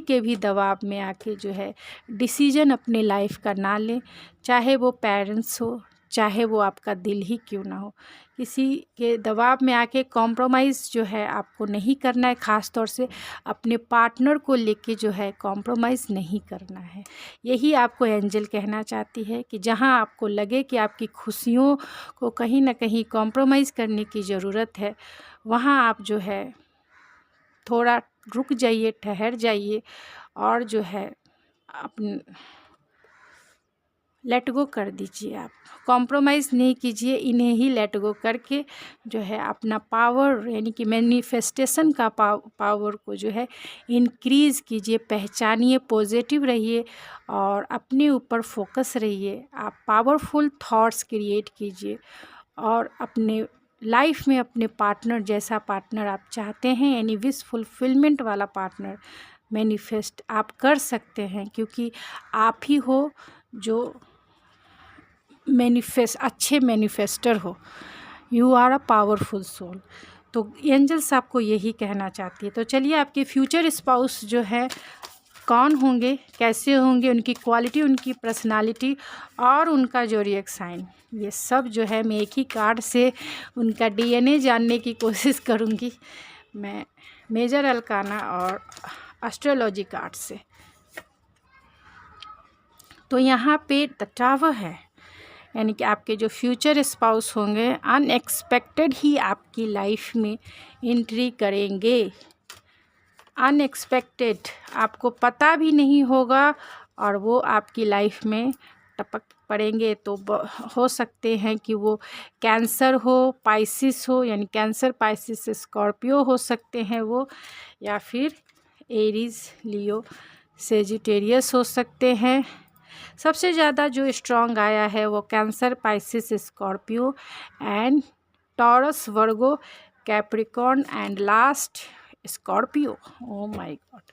के भी दबाव में आके जो है डिसीजन अपने लाइफ का ना लें, चाहे वो पेरेंट्स हो, चाहे वो आपका दिल ही क्यों ना हो। किसी के दबाव में आके कॉम्प्रोमाइज़ जो है आपको नहीं करना है। ख़ास तौर से अपने पार्टनर को लेके जो है कॉम्प्रोमाइज़ नहीं करना है। यही आपको एंजल कहना चाहती है कि जहां आपको लगे कि आपकी खुशियों को कहीं ना कहीं कॉम्प्रोमाइज़ करने की ज़रूरत है, वहां आप जो है थोड़ा रुक जाइए, ठहर जाइए, और जो है अपन लेट गो कर दीजिए। आप कॉम्प्रोमाइज़ नहीं कीजिए, इन्हें ही लेट गो करके जो है अपना पावर, यानी कि मैनिफेस्टेशन का पावर को जो है इंक्रीज़ कीजिए, पहचानिए, पॉजिटिव रहिए और अपने ऊपर फोकस रहिए। आप पावरफुल थॉट्स क्रिएट कीजिए और अपने लाइफ में अपने पार्टनर जैसा पार्टनर आप चाहते हैं, यानी विश फुलफिलमेंट वाला पार्टनर मैनिफेस्ट आप कर सकते हैं, क्योंकि आप ही हो जो अच्छे मैनिफेस्टर हो। You are a powerful soul. तो एंजल्स आपको यही कहना चाहती है। तो चलिए आपके फ्यूचर स्पाउस जो है कौन होंगे, कैसे होंगे, उनकी क्वालिटी, उनकी पर्सनालिटी और उनका ज़ोडिएक साइन, ये सब जो है मैं एक ही कार्ड से उनका डीएनए जानने की कोशिश करूँगी, मैं मेजर अरकाना और एस्ट्रोलॉजी कार्ड से। तो यहाँ पे द टावर है, यानी कि आपके जो फ्यूचर स्पाउस होंगे अनएक्सपेक्टेड ही आपकी लाइफ में एंट्री करेंगे। अनएक्सपेक्टेड, आपको पता भी नहीं होगा और वो आपकी लाइफ में टपक पड़ेंगे। तो हो सकते हैं कि वो कैंसर हो, पाइसिस हो, यानी कैंसर, पाइसिस, स्कॉर्पियो हो सकते हैं वो, या फिर एरीज, लियो, सेजिटेरियस हो सकते हैं। सबसे ज़्यादा जो स्ट्रॉन्ग आया है वो cancer, Pisces, Scorpio and taurus, Virgo, Capricorn and last Scorpio. Oh my God.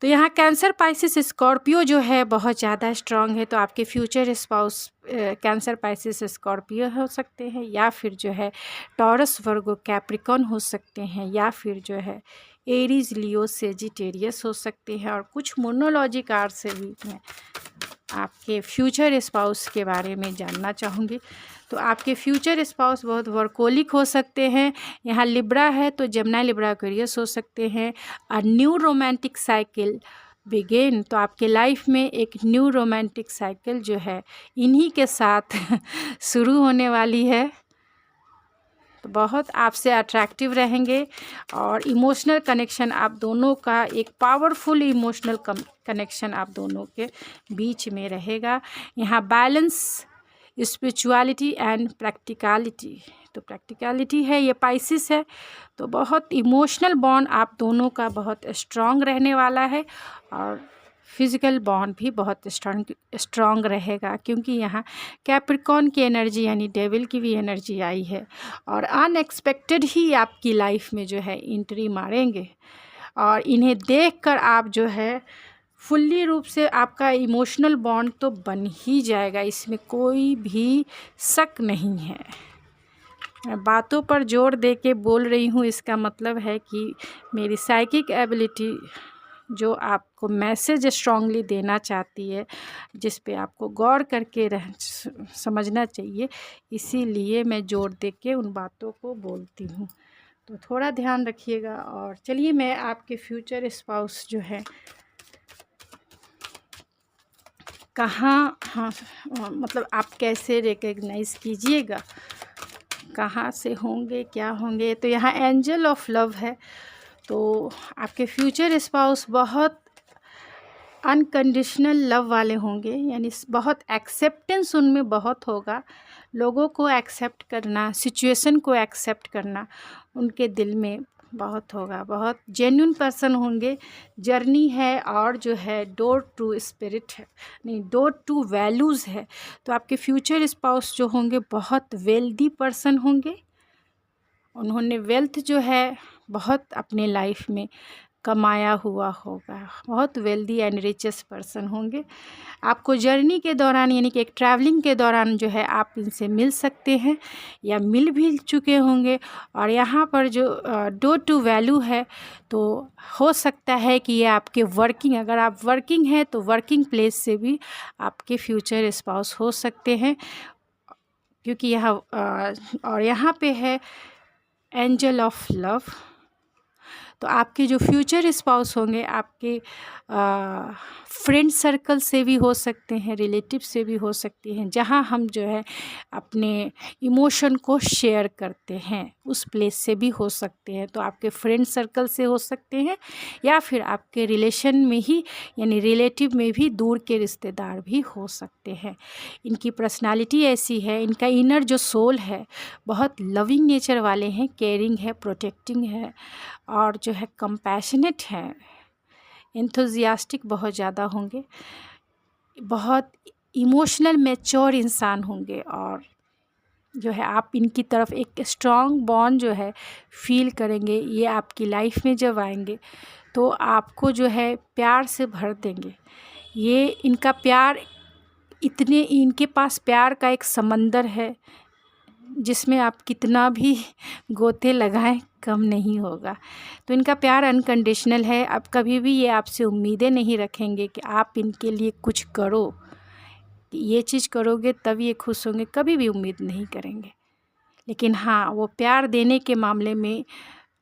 तो यहाँ कैंसर, पाइसिस, स्कॉर्पियो जो है बहुत ज़्यादा स्ट्रॉन्ग है। तो आपके future spouse cancer Pisces Scorpio हो सकते हैं, या फिर जो है टॉरस वर्गो कैप्रिकॉन हो सकते हैं, या फिर जो है एरीज लियो सेजिटेरियस हो सकते हैं। और कुछ मोनोलॉजी कार्ड से भी मैं आपके फ्यूचर स्पाउस के बारे में जानना चाहूँगी। तो आपके फ्यूचर स्पाउस बहुत वर्कोलिक हो सकते हैं। यहाँ लिब्रा है तो जेमिनी लिब्रा एक्वेरियस हो सकते हैं। A new romantic cycle begin, तो आपके लाइफ में एक न्यू रोमांटिक साइकिल जो है इन्हीं के साथ शुरू होने वाली है। तो बहुत आपसे अट्रैक्टिव रहेंगे और इमोशनल कनेक्शन आप दोनों का, एक पावरफुल इमोशनल कनेक्शन आप दोनों के बीच में रहेगा। यहाँ बैलेंस, स्पिरिचुअलिटी एंड प्रैक्टिकलिटी, तो प्रैक्टिकलिटी है, ये पाइसिस है, तो बहुत इमोशनल बॉन्ड आप दोनों का बहुत स्ट्रॉन्ग रहने वाला है। और फिज़िकल बॉन्ड भी बहुत स्ट्रॉन्ग रहेगा, क्योंकि यहाँ कैप्रिकॉन की एनर्जी यानी डेविल की भी एनर्जी आई है और अनएक्सपेक्टेड ही आपकी लाइफ में जो है एंट्री मारेंगे। और इन्हें देखकर आप जो है फुल्ली रूप से आपका इमोशनल बॉन्ड तो बन ही जाएगा, इसमें कोई भी शक नहीं है। मैं बातों पर जोर दे के बोल रही हूँ, इसका मतलब है कि मेरी साइकिक एबिलिटी जो आपको मैसेज स्ट्रांगली देना चाहती है, जिस पे आपको गौर करके समझना चाहिए, इसीलिए मैं जोर दे के उन बातों को बोलती हूँ। तो थोड़ा ध्यान रखिएगा। और चलिए मैं आपके फ्यूचर स्पाउस जो है कहाँ, हाँ मतलब आप कैसे रिकग्नाइज़ कीजिएगा, कहाँ से होंगे, क्या होंगे। तो यहाँ एंजल ऑफ लव है, तो आपके फ्यूचर स्पाउस बहुत अनकंडीशनल लव वाले होंगे, यानी बहुत एक्सेप्टेंस उनमें बहुत होगा। लोगों को एक्सेप्ट करना, सिचुएशन को एक्सेप्ट करना उनके दिल में बहुत होगा। बहुत जेन्युइन पर्सन होंगे। जर्नी है और जो है डोर टू स्पिरिट है, नहीं डोर टू वैल्यूज़ है। तो आपके फ्यूचर स्पाउस जो होंगे बहुत वेल्दी पर्सन होंगे। उन्होंने वेल्थ जो है बहुत अपने लाइफ में कमाया हुआ होगा, बहुत वेल्दी एंड रिचेस्ट पर्सन होंगे। आपको जर्नी के दौरान यानी कि एक ट्रैवलिंग के दौरान जो है आप इनसे मिल सकते हैं या मिल भी चुके होंगे। और यहाँ पर जो डोर टू वैल्यू है, तो हो सकता है कि ये आपके वर्किंग, अगर आप वर्किंग हैं तो वर्किंग प्लेस से भी आपके फ्यूचर स्पाउस हो सकते हैं, क्योंकि यहाँ और यहाँ पे है एंजल ऑफ लव। तो आपके जो फ्यूचर स्पाउस होंगे आपके फ्रेंड सर्कल से भी हो सकते हैं, रिलेटिव से भी हो सकती हैं, जहां हम जो है अपने इमोशन को शेयर करते हैं उस प्लेस से भी हो सकते हैं। तो आपके फ्रेंड सर्कल से हो सकते हैं, या फिर आपके रिलेशन में ही यानी रिलेटिव में भी दूर के रिश्तेदार भी हो सकते हैं। इनकी पर्सनालिटी ऐसी है, इनका इनर जो सोल है बहुत लविंग नेचर वाले हैं, केयरिंग है, प्रोटेक्टिंग है, और जो है कंपैशनेट है, एंथुजियास्टिक बहुत ज़्यादा होंगे, बहुत इमोशनल मैच्योर इंसान होंगे। और जो है आप इनकी तरफ एक स्ट्रॉन्ग बॉन्ड जो है फील करेंगे। ये आपकी लाइफ में जब आएंगे तो आपको जो है प्यार से भर देंगे। ये इनका प्यार, इतने इनके पास प्यार का एक समंदर है जिसमें आप कितना भी गोते लगाएं कम नहीं होगा। तो इनका प्यार अनकंडीशनल है। अब कभी भी ये आपसे उम्मीदें नहीं रखेंगे कि आप इनके लिए कुछ करो, कि ये चीज़ करोगे तब ये खुश होंगे, कभी भी उम्मीद नहीं करेंगे। लेकिन हाँ, वो प्यार देने के मामले में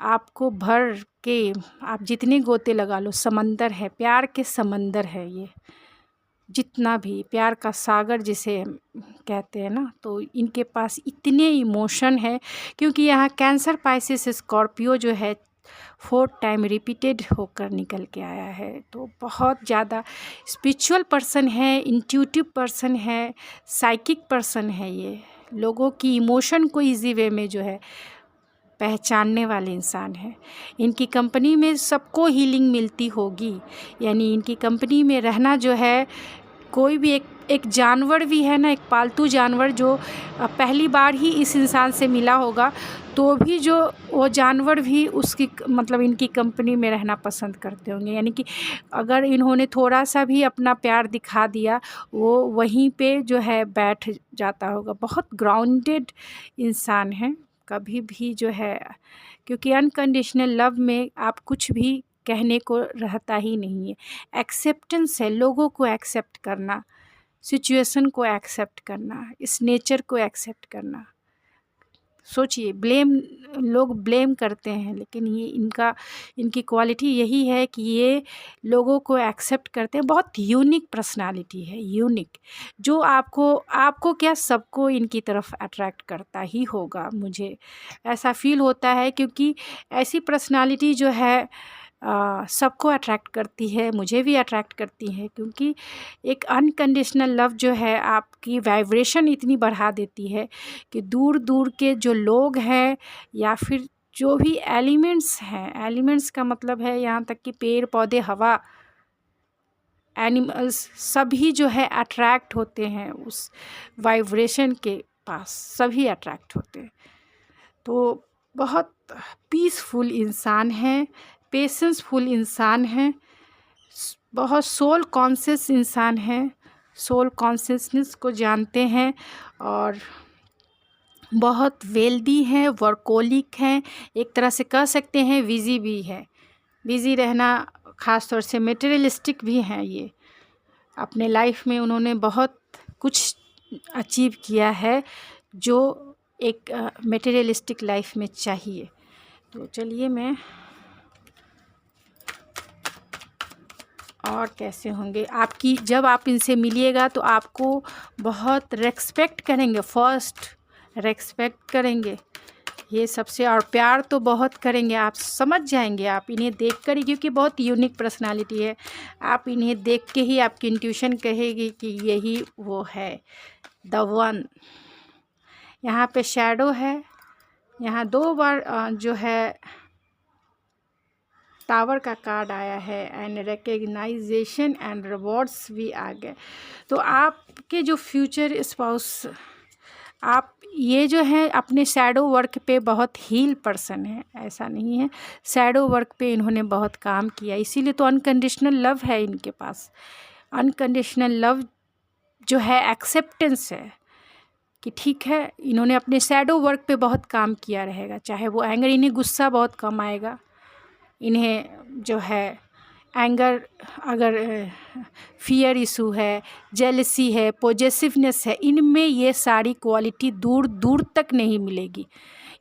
आपको भर के, आप जितने गोते लगा लो, समंदर है, प्यार के समंदर है ये, जितना भी प्यार का सागर जिसे कहते हैं ना, तो इनके पास इतने इमोशन है। क्योंकि यहाँ कैंसर पाइसिस स्कॉर्पियो जो है 4 टाइम रिपीटेड होकर निकल के आया है। तो बहुत ज़्यादा स्पिरिचुअल पर्सन है, इंट्यूटिव पर्सन है, साइकिक पर्सन है। ये लोगों की इमोशन को इजी वे में जो है पहचानने वाले इंसान हैं। इनकी कंपनी में सबको हीलिंग मिलती होगी, यानी इनकी कंपनी में रहना जो है, कोई भी एक एक जानवर भी है ना, एक पालतू जानवर जो पहली बार ही इस इंसान से मिला होगा, तो भी जो वो जानवर भी उसकी मतलब इनकी कंपनी में रहना पसंद करते होंगे। यानी कि अगर इन्होंने थोड़ा सा भी अपना प्यार दिखा दिया, वो वहीं पे जो है बैठ जाता होगा। बहुत ग्राउंडेड इंसान है, कभी भी जो है, क्योंकि अनकंडीशनल लव में आप कुछ भी कहने को रहता ही नहीं है। एक्सेप्टेंस है, लोगों को एक्सेप्ट करना, सिचुएशन को एक्सेप्ट करना, इस नेचर को एक्सेप्ट करना। सोचिए, लोग ब्लेम करते हैं, लेकिन ये इनकी क्वालिटी यही है कि ये लोगों को एक्सेप्ट करते हैं। बहुत यूनिक पर्सनालिटी है, यूनिक, जो आपको क्या, सबको इनकी तरफ अट्रैक्ट करता ही होगा। मुझे ऐसा फील होता है, क्योंकि ऐसी पर्सनालिटी जो है सबको अट्रैक्ट करती है, मुझे भी अट्रैक्ट करती है, क्योंकि एक अनकंडीशनल लव जो है आपकी वाइब्रेशन इतनी बढ़ा देती है कि दूर दूर के जो लोग हैं या फिर जो भी एलिमेंट्स हैं, एलिमेंट्स का मतलब है यहाँ तक कि पेड़ पौधे, हवा, एनिमल्स, सभी जो है अट्रैक्ट होते हैं उस वाइब्रेशन के पास, सभी अट्रैक्ट होते हैं। तो बहुत पीसफुल इंसान है, पेशेंसफुल इंसान है, बहुत सोल कॉन्शियस इंसान है, सोल कॉन्शियसनेस को जानते हैं, और बहुत वेल्दी हैं, वर्कोलिक हैं, एक तरह से कह सकते हैं बिजी भी है। बिजी रहना, ख़ास तौर से मटेरियलिस्टिक भी हैं ये। अपने लाइफ में उन्होंने बहुत कुछ अचीव किया है जो एक मटेरियलिस्टिक लाइफ में चाहिए। तो चलिए, मैं और कैसे होंगे आपकी, जब आप इनसे मिलिएगा तो आपको बहुत रेस्पेक्ट करेंगे, फर्स्ट रेस्पेक्ट करेंगे ये सबसे, और प्यार तो बहुत करेंगे। आप समझ जाएंगे आप इन्हें देखकर ही, क्योंकि बहुत यूनिक पर्सनालिटी है। आप इन्हें देख के ही आपकी इंट्यूशन कहेगी कि यही वो है, द वन। यहाँ पे शैडो है, यहाँ 2 बार जो है टावर का कार्ड आया है, एंड रिकग्नाइजेशन एंड रिवॉर्ड्स भी आ गए। तो आपके जो फ्यूचर स्पाउस, आप ये जो है अपने शैडो वर्क पे बहुत हील पर्सन है, ऐसा नहीं है, शैडो वर्क पे इन्होंने बहुत काम किया, इसीलिए तो अनकंडीशनल लव है इनके पास। अनकंडीशनल लव जो है एक्सेप्टेंस है कि ठीक है, इन्होंने अपने शैडो वर्क पे बहुत काम किया रहेगा। चाहे वो एंगर, इन्हें गुस्सा बहुत कम आएगा, इन्हें जो है एंगर, अगर फियर इशू है, जेलसी है, पॉजेसिवनेस है, इनमें ये सारी क्वालिटी दूर दूर तक नहीं मिलेगी।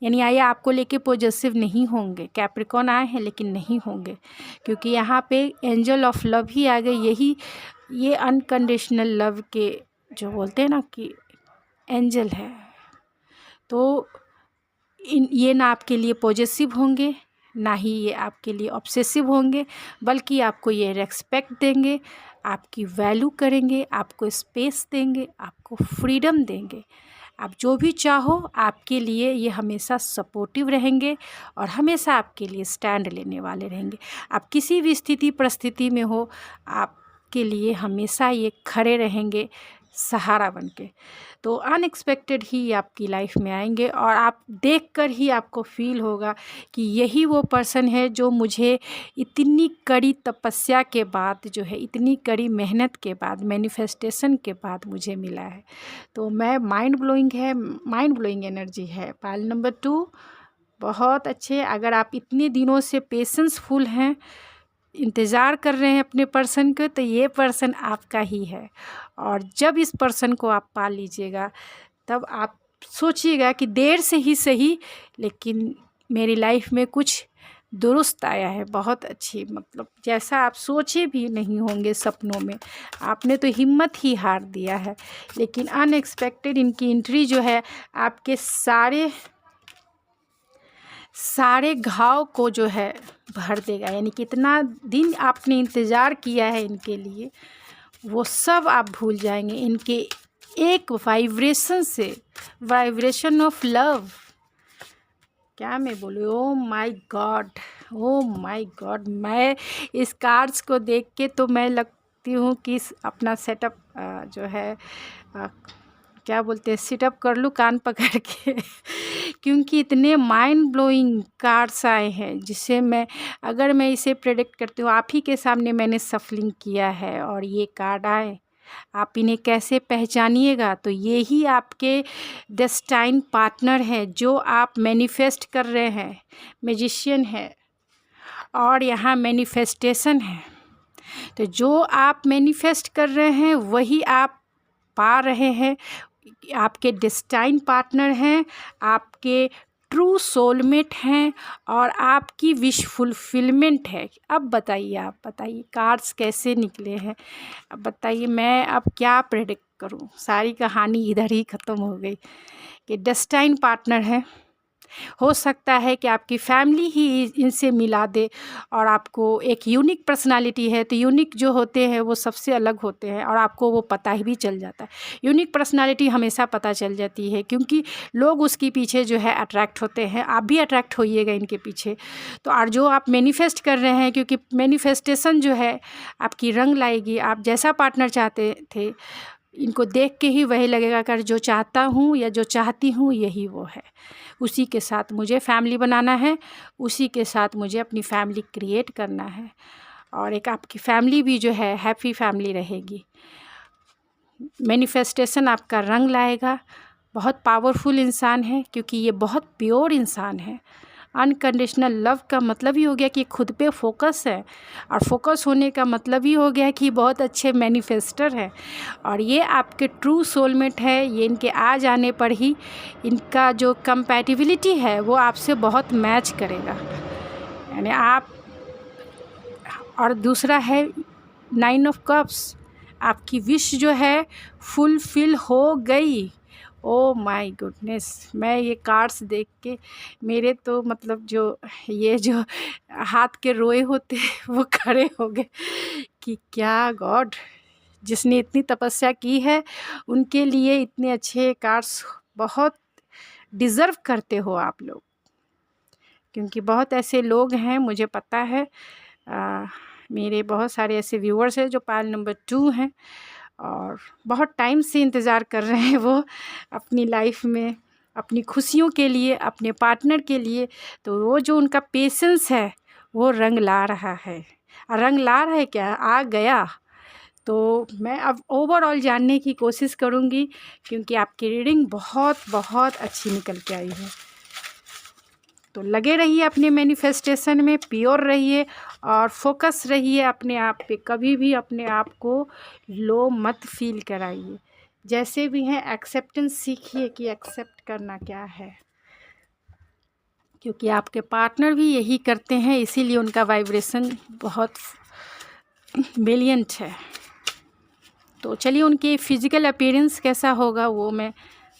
यानी आइए, आपको लेके पॉजेसिव नहीं होंगे, कैप्रिकॉन आए हैं लेकिन नहीं होंगे, क्योंकि यहाँ पे एंजल ऑफ लव ही आ गए। ये अनकंडीशनल लव के जो बोलते हैं ना कि एंजल है। तो ये ना आपके लिए पॉजेसिव होंगे, ना ही ये आपके लिए ऑब्सेसिव होंगे, बल्कि आपको ये रेस्पेक्ट देंगे, आपकी वैल्यू करेंगे, आपको स्पेस देंगे, आपको फ्रीडम देंगे। आप जो भी चाहो, आपके लिए ये हमेशा सपोर्टिव रहेंगे और हमेशा आपके लिए स्टैंड लेने वाले रहेंगे। आप किसी भी स्थिति परिस्थिति में हो, आपके लिए हमेशा ये खड़े रहेंगे, सहारा बन के। तो अनएक्सपेक्टेड ही आपकी लाइफ में आएंगे, और आप देखकर ही आपको फील होगा कि यही वो पर्सन है जो मुझे इतनी कड़ी तपस्या के बाद, जो है इतनी कड़ी मेहनत के बाद, मैनिफेस्टेशन के बाद मुझे मिला है। तो मैं माइंड ब्लोइंग एनर्जी है। पाइल नंबर 2 बहुत अच्छे। अगर आप इतने दिनों से पेशेंसफुल हैं, इंतज़ार कर रहे हैं अपने पर्सन को, तो ये पर्सन आपका ही है। और जब इस पर्सन को आप पा लीजिएगा, तब आप सोचिएगा कि देर से ही सही, लेकिन मेरी लाइफ में कुछ दुरुस्त आया है, बहुत अच्छी, मतलब जैसा आप सोचे भी नहीं होंगे सपनों में। आपने तो हिम्मत ही हार दिया है, लेकिन अनएक्सपेक्टेड इनकी एंट्री जो है आपके सारे घाव को जो है भर देगा। यानी कितना दिन आपने इंतज़ार किया है इनके लिए, वो सब आप भूल जाएंगे इनके एक वाइब्रेशन से, वाइब्रेशन ऑफ लव। क्या मैं बोलूँ, oh my God, oh my God. मैं इस कार्ड्स को देख के तो सकती हूँ कि अपना सेटअप जो है क्या बोलते हैं, सिटअप कर लूँ कान पकड़ के क्योंकि इतने माइंड ब्लोइंग कार्ड्स आए हैं जिससे अगर मैं इसे प्रेडिक्ट करती हूँ, आप ही के सामने मैंने सफलिंग किया है और ये कार्ड आए, आप इन्हें कैसे पहचानिएगा? तो ये ही आपके डेस्टाइन पार्टनर हैं जो आप मैनिफेस्ट कर रहे हैं। मैजिशियन है और यहाँ मैनिफेस्टेशन है। तो जो आप मैनिफेस्ट कर रहे हैं वही आप पा रहे हैं। आपके डेस्टाइन पार्टनर हैं, आपके ट्रू सोलमेट हैं और आपकी विश फुलफिलमेंट है। अब बताइए, आप बताइए कार्ड्स कैसे निकले हैं, अब बताइए मैं अब क्या प्रेडिक्ट करूं? सारी कहानी इधर ही ख़त्म हो गई कि डेस्टाइन पार्टनर है। हो सकता है कि आपकी फैमिली ही इनसे मिला दे और आपको एक यूनिक पर्सनालिटी है, तो यूनिक जो होते हैं वो सबसे अलग होते हैं और आपको वो पता ही भी चल जाता है। यूनिक पर्सनालिटी हमेशा पता चल जाती है क्योंकि लोग उसके पीछे जो है अट्रैक्ट होते हैं। आप भी अट्रैक्ट होइएगा इनके पीछे। तो और जो आप मैनिफेस्ट कर रहे हैं, क्योंकि मैनिफेस्टेशन जो है आपकी रंग लाएगी। आप जैसा पार्टनर चाहते थे, इनको देख के ही वही लगेगा कि जो चाहता हूँ या जो चाहती हूँ यही वो है। उसी के साथ मुझे फैमिली बनाना है, उसी के साथ मुझे अपनी फैमिली क्रिएट करना है और एक आपकी फैमिली भी जो है हैप्पी फैमिली रहेगी। मैनिफेस्टेशन आपका रंग लाएगा। बहुत पावरफुल इंसान है क्योंकि ये बहुत प्योर इंसान है। अनकंडीशनल लव का मतलब ही हो गया कि खुद पे फोकस है और फोकस होने का मतलब ही हो गया कि बहुत अच्छे मैनिफेस्टर है और ये आपके ट्रू सोलमेट है। ये इनके आ जाने पर ही इनका जो कंपैटिबिलिटी है वो आपसे बहुत मैच करेगा, यानी आप। और दूसरा है 9 ऑफ कप्स, आपकी विश जो है फुलफिल हो गई। ओ माय गुडनेस, मैं ये कार्ड्स देख के मेरे तो मतलब जो ये जो हाथ के रोए होते वो खड़े हो गए कि क्या गॉड, जिसने इतनी तपस्या की है उनके लिए इतने अच्छे कार्ड्स बहुत डिज़र्व करते हो आप लोग, क्योंकि बहुत ऐसे लोग हैं, मुझे पता है। मेरे बहुत सारे ऐसे व्यूअर्स हैं जो पायल नंबर 2 हैं और बहुत टाइम से इंतज़ार कर रहे हैं वो अपनी लाइफ में अपनी खुशियों के लिए, अपने पार्टनर के लिए। तो वो जो उनका पेशेंस है वो रंग ला रहा है। रंग ला रहा है क्या, आ गया। तो मैं अब ओवरऑल जानने की कोशिश करूँगी क्योंकि आपकी रीडिंग बहुत बहुत अच्छी निकल के आई है। तो लगे रहिए अपने मैनिफेस्टेशन में, प्योर रहिए और फोकस रहिए अपने आप पे। कभी भी अपने आप को लो मत फील कराइए। जैसे भी हैं एक्सेप्टेंस सीखिए कि एक्सेप्ट करना क्या है, क्योंकि आपके पार्टनर भी यही करते हैं, इसीलिए उनका वाइब्रेशन बहुत ब्रिलियंट है। तो चलिए उनके फिज़िकल अपीयरेंस कैसा होगा वो मैं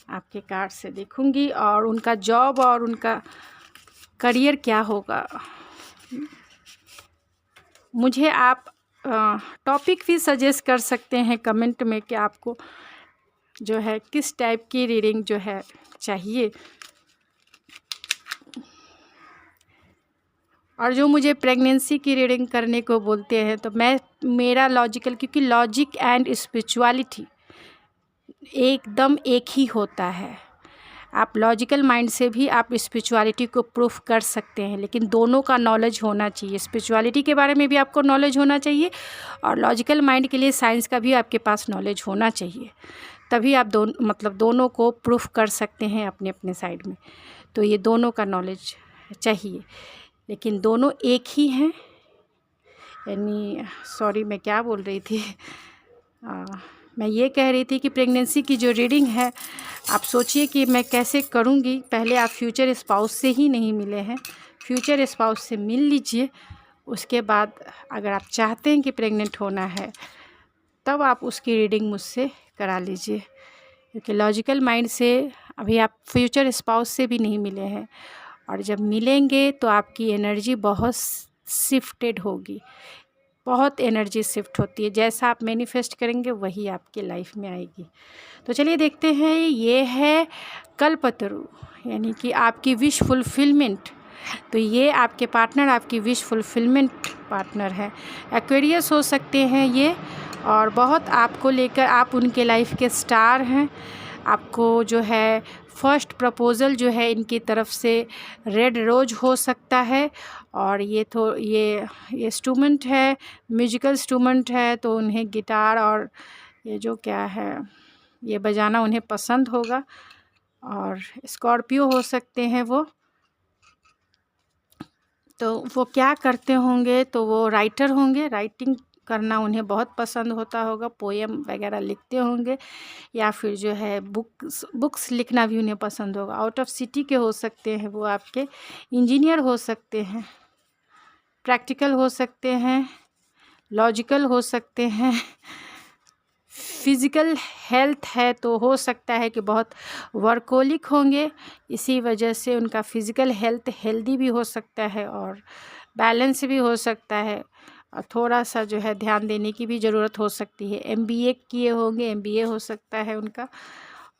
आपके कार्ड से देखूंगी और उनका जॉब और उनका करियर क्या होगा। मुझे आप टॉपिक भी सजेस्ट कर सकते हैं कमेंट में कि आपको जो है किस टाइप की रीडिंग जो है चाहिए। और जो मुझे प्रेगनेंसी की रीडिंग करने को बोलते हैं तो मेरा लॉजिकल, क्योंकि लॉजिक एंड स्पिरिचुअलिटी एकदम एक ही होता है। आप लॉजिकल माइंड से भी आप स्पिरिचुअलिटी को प्रूफ कर सकते हैं, लेकिन दोनों का नॉलेज होना चाहिए। स्पिरिचुअलिटी के बारे में भी आपको नॉलेज होना चाहिए और लॉजिकल माइंड के लिए साइंस का भी आपके पास नॉलेज होना चाहिए, तभी आप दोनों को प्रूफ कर सकते हैं अपने अपने साइड में। तो ये दोनों का नॉलेज चाहिए, लेकिन दोनों एक ही हैं। यानी सॉरी मैं क्या बोल रही थी, मैं ये कह रही थी कि प्रेगनेंसी की जो रीडिंग है आप सोचिए कि मैं कैसे करूँगी। पहले आप फ्यूचर स्पाउस से ही नहीं मिले हैं, फ्यूचर स्पाउस से मिल लीजिए। उसके बाद अगर आप चाहते हैं कि प्रेग्नेंट होना है तब आप उसकी रीडिंग मुझसे करा लीजिए, क्योंकि लॉजिकल माइंड से अभी आप फ्यूचर स्पाउस से भी नहीं मिले हैं और जब मिलेंगे तो आपकी एनर्जी बहुत शिफ्टेड होगी। बहुत एनर्जी शिफ्ट होती है, जैसा आप मैनिफेस्ट करेंगे वही आपके लाइफ में आएगी। तो चलिए देखते हैं, ये है कल्पतरु, यानी कि आपकी विश फुलफिलमेंट। तो ये आपके पार्टनर आपकी विश फुलफिलमेंट पार्टनर है। एक्वेरियस हो सकते हैं ये और बहुत आपको लेकर, आप उनके लाइफ के स्टार हैं। आपको जो है फर्स्ट प्रपोज़ल जो है इनकी तरफ से रेड रोज़ हो सकता है। और ये इंस्ट्रूमेंट है, म्यूजिकल इंस्ट्रूमेंट है, तो उन्हें गिटार और ये जो क्या है ये बजाना उन्हें पसंद होगा। और स्कॉर्पियो हो सकते हैं वो। तो वो क्या करते होंगे, तो वो राइटर होंगे, राइटिंग करना उन्हें बहुत पसंद होता होगा, पोएम वगैरह लिखते होंगे, या फिर जो है बुक्स लिखना भी उन्हें पसंद होगा। आउट ऑफ सिटी के हो सकते हैं वो आपके, इंजीनियर हो सकते हैं, प्रैक्टिकल हो सकते हैं, लॉजिकल हो सकते हैं। फिज़िकल हेल्थ है तो हो सकता है कि बहुत वर्कोलिक होंगे, इसी वजह से उनका फिज़िकल हेल्थ हेल्दी भी हो सकता है और बैलेंस भी हो सकता है। और थोड़ा सा जो है ध्यान देने की भी ज़रूरत हो सकती है। MBA किए होंगे, MBA हो सकता है उनका।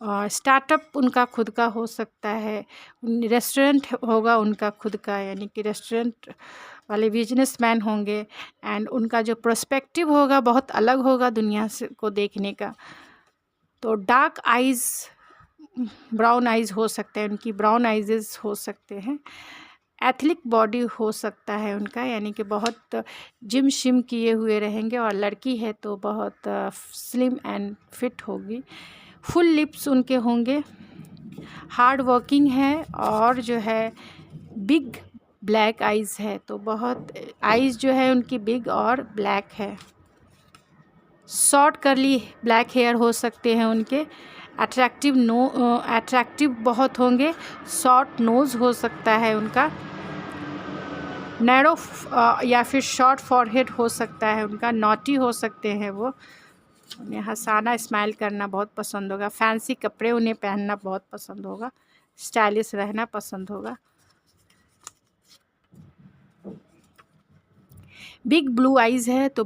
और स्टार्टअप उनका खुद का हो सकता है, रेस्टोरेंट होगा उनका खुद का, यानी कि रेस्टोरेंट वाले बिजनेसमैन होंगे। एंड उनका जो पर्सपेक्टिव होगा बहुत अलग होगा दुनिया से को देखने का। तो डार्क आइज़, ब्राउन आइज़ हो सकते हैं उनकी, ब्राउन आइज़ हो सकते हैं। एथलिक बॉडी हो सकता है उनका, यानी कि बहुत जिम शिम किए हुए रहेंगे। और लड़की है तो बहुत स्लिम एंड फिट होगी। फुल लिप्स उनके होंगे, हार्ड वर्किंग है, और जो है बिग ब्लैक आइज़ है, तो बहुत आइज़ जो है उनकी बिग और ब्लैक है। शॉर्ट करली ब्लैक हेयर हो सकते हैं उनके। अट्रैक्टिव बहुत होंगे। शॉर्ट नोज़ हो सकता है उनका। नैरो या फिर शॉर्ट फॉरहेड हो सकता है उनका। नॉटी हो सकते हैं वो, उन्हें हंसाना, स्माइल करना बहुत पसंद होगा। फैंसी कपड़े उन्हें पहनना बहुत पसंद होगा, स्टाइलिश रहना पसंद होगा। बिग ब्लू आइज़ है तो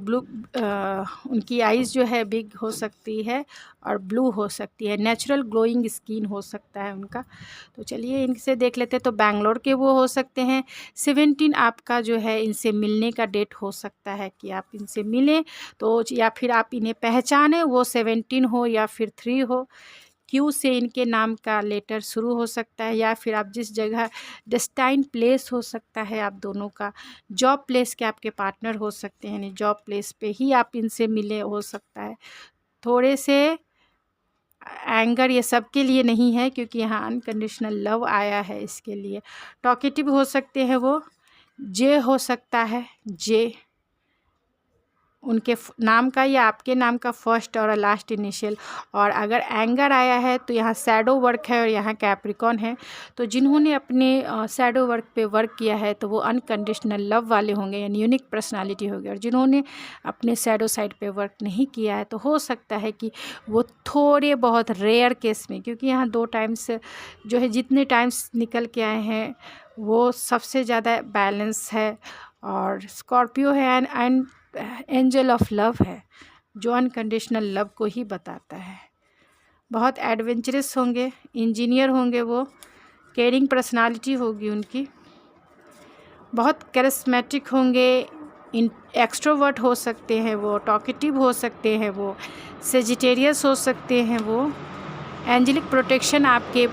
उनकी आइज़ जो है बिग हो सकती है और ब्लू हो सकती है। नेचुरल ग्लोइंग स्किन हो सकता है उनका। तो चलिए इनसे देख लेते हैं। तो बैंगलोर के वो हो सकते हैं। 17 आपका जो है इनसे मिलने का डेट हो सकता है कि आप इनसे मिलें, तो या फिर आप इन्हें पहचानें, वो 17 हो या फिर 3 हो। क्यू से इनके नाम का लेटर शुरू हो सकता है, या फिर आप जिस जगह, डेस्टाइन प्लेस हो सकता है आप दोनों का। जॉब प्लेस के आपके पार्टनर हो सकते हैं, यानी जॉब प्लेस पे ही आप इनसे मिले हो सकता है। थोड़े से एंगर ये सब के लिए नहीं है, क्योंकि यहाँ अनकंडीशनल लव आया है इसके लिए। टॉकेटिव हो सकते हैं वो। जे हो सकता है, जे उनके नाम का या आपके नाम का फर्स्ट और लास्ट इनिशियल। और अगर एंगर आया है तो यहाँ शैडो वर्क है और यहाँ कैप्रिकॉन है। तो जिन्होंने अपने शैडो वर्क पे वर्क किया है तो वो अनकंडीशनल लव वाले होंगे, यानी यूनिक पर्सनालिटी होगी। और जिन्होंने अपने शैडो साइड पे वर्क नहीं किया है तो हो सकता है कि वो थोड़े बहुत रेयर केस में, क्योंकि यहाँ 2 टाइम्स जो है, जितने टाइम्स निकल के आए हैं वो सबसे ज़्यादा बैलेंस है। और स्कॉर्पियो है एंड एंजल ऑफ लव है, जो अनकंडीशनल लव को ही बताता है। बहुत एडवेंचरस होंगे, इंजीनियर होंगे वो। केयरिंग पर्सनालिटी होगी उनकी। बहुत करिस्मेटिक होंगे, एक्सट्रोवर्ट हो सकते हैं वो, टॉकेटिव हो सकते हैं वो, सेजिटेरियस हो सकते हैं वो। एंजेलिक प्रोटेक्शन आपके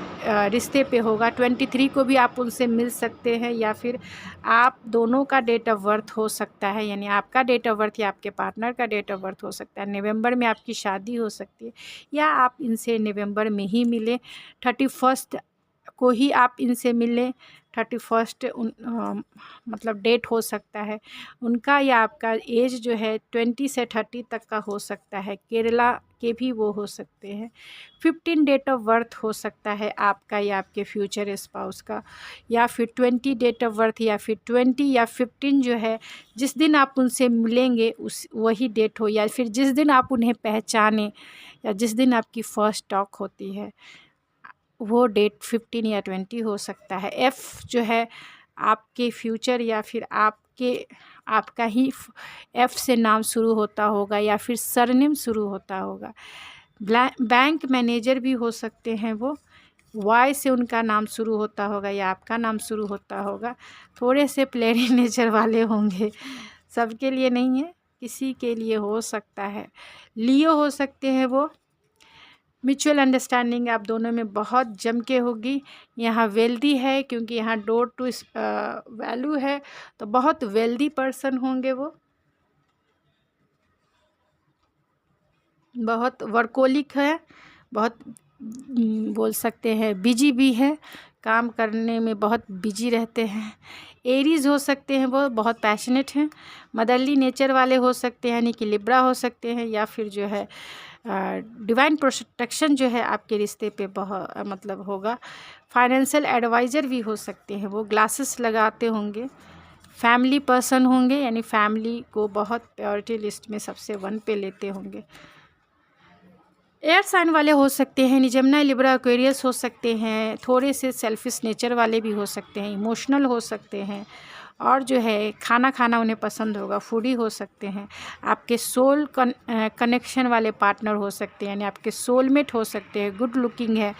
रिश्ते पे होगा। 23 को भी आप उनसे मिल सकते हैं, या फिर आप दोनों का डेट ऑफ बर्थ हो सकता है, यानी आपका डेट ऑफ बर्थ या आपके पार्टनर का डेट ऑफ बर्थ हो सकता है। नवंबर में आपकी शादी हो सकती है, या आप इनसे नवंबर में ही मिलें। 31 को ही आप इनसे मिलें। 31 मतलब डेट हो सकता है उनका, या आपका एज जो है 20 से 30 तक का हो सकता है। केरला के भी वो हो सकते हैं। 15 डेट ऑफ बर्थ हो सकता है आपका या आपके फ्यूचर स्पाउस का, या फिर 20 डेट ऑफ बर्थ, या फिर 20 या 15 जो है जिस दिन आप उनसे मिलेंगे उस वही डेट हो, या फिर जिस दिन आप उन्हें पहचानें, या जिस दिन आपकी फ़र्स्ट टॉक होती है वो डेट 15 या 20 हो सकता है। एफ़ जो है आपके फ्यूचर, या फिर आपका ही एफ़ से नाम शुरू होता होगा, या फिर सरनेम शुरू होता होगा। बैंक मैनेजर भी हो सकते हैं वो। वाई से उनका नाम शुरू होता होगा या आपका नाम शुरू होता होगा। थोड़े से प्लेरी नेचर वाले होंगे, सबके लिए नहीं है, किसी के लिए हो सकता है। लियो हो सकते हैं वो। म्यूचुअल अंडरस्टैंडिंग आप दोनों में बहुत जम के होगी। यहाँ वेल्दी है क्योंकि यहाँ डोर टू वैल्यू है, तो बहुत वेल्दी पर्सन होंगे वो। बहुत वर्कोलिक है, बहुत बोल सकते हैं बिजी भी है, काम करने में बहुत बिजी रहते हैं। एरीज हो सकते हैं वो, बहुत पैशनेट हैं। मदरली नेचर वाले हो सकते हैं, यानी कि लिब्रा हो सकते हैं, या फिर जो है डिवाइन प्रोटेक्शन जो है आपके रिश्ते पे बहुत मतलब होगा। फाइनेंशियल एडवाइज़र भी हो सकते हैं वो, ग्लासेस लगाते होंगे। फैमिली पर्सन होंगे, यानी फैमिली को बहुत प्रायोरिटी लिस्ट में सबसे 1 पे लेते होंगे। एयर साइन वाले हो सकते हैं, जेमिनी, लिब्रा, एक्वेरियस हो सकते हैं। थोड़े से सेल्फिश नेचर वाले भी हो सकते हैं, इमोशनल हो सकते हैं, और जो है खाना खाना उन्हें पसंद होगा, फूडी हो सकते हैं। आपके सोल कनेक्शन वाले पार्टनर हो सकते हैं, यानी आपके सोलमेट हो सकते हैं। गुड लुकिंग है,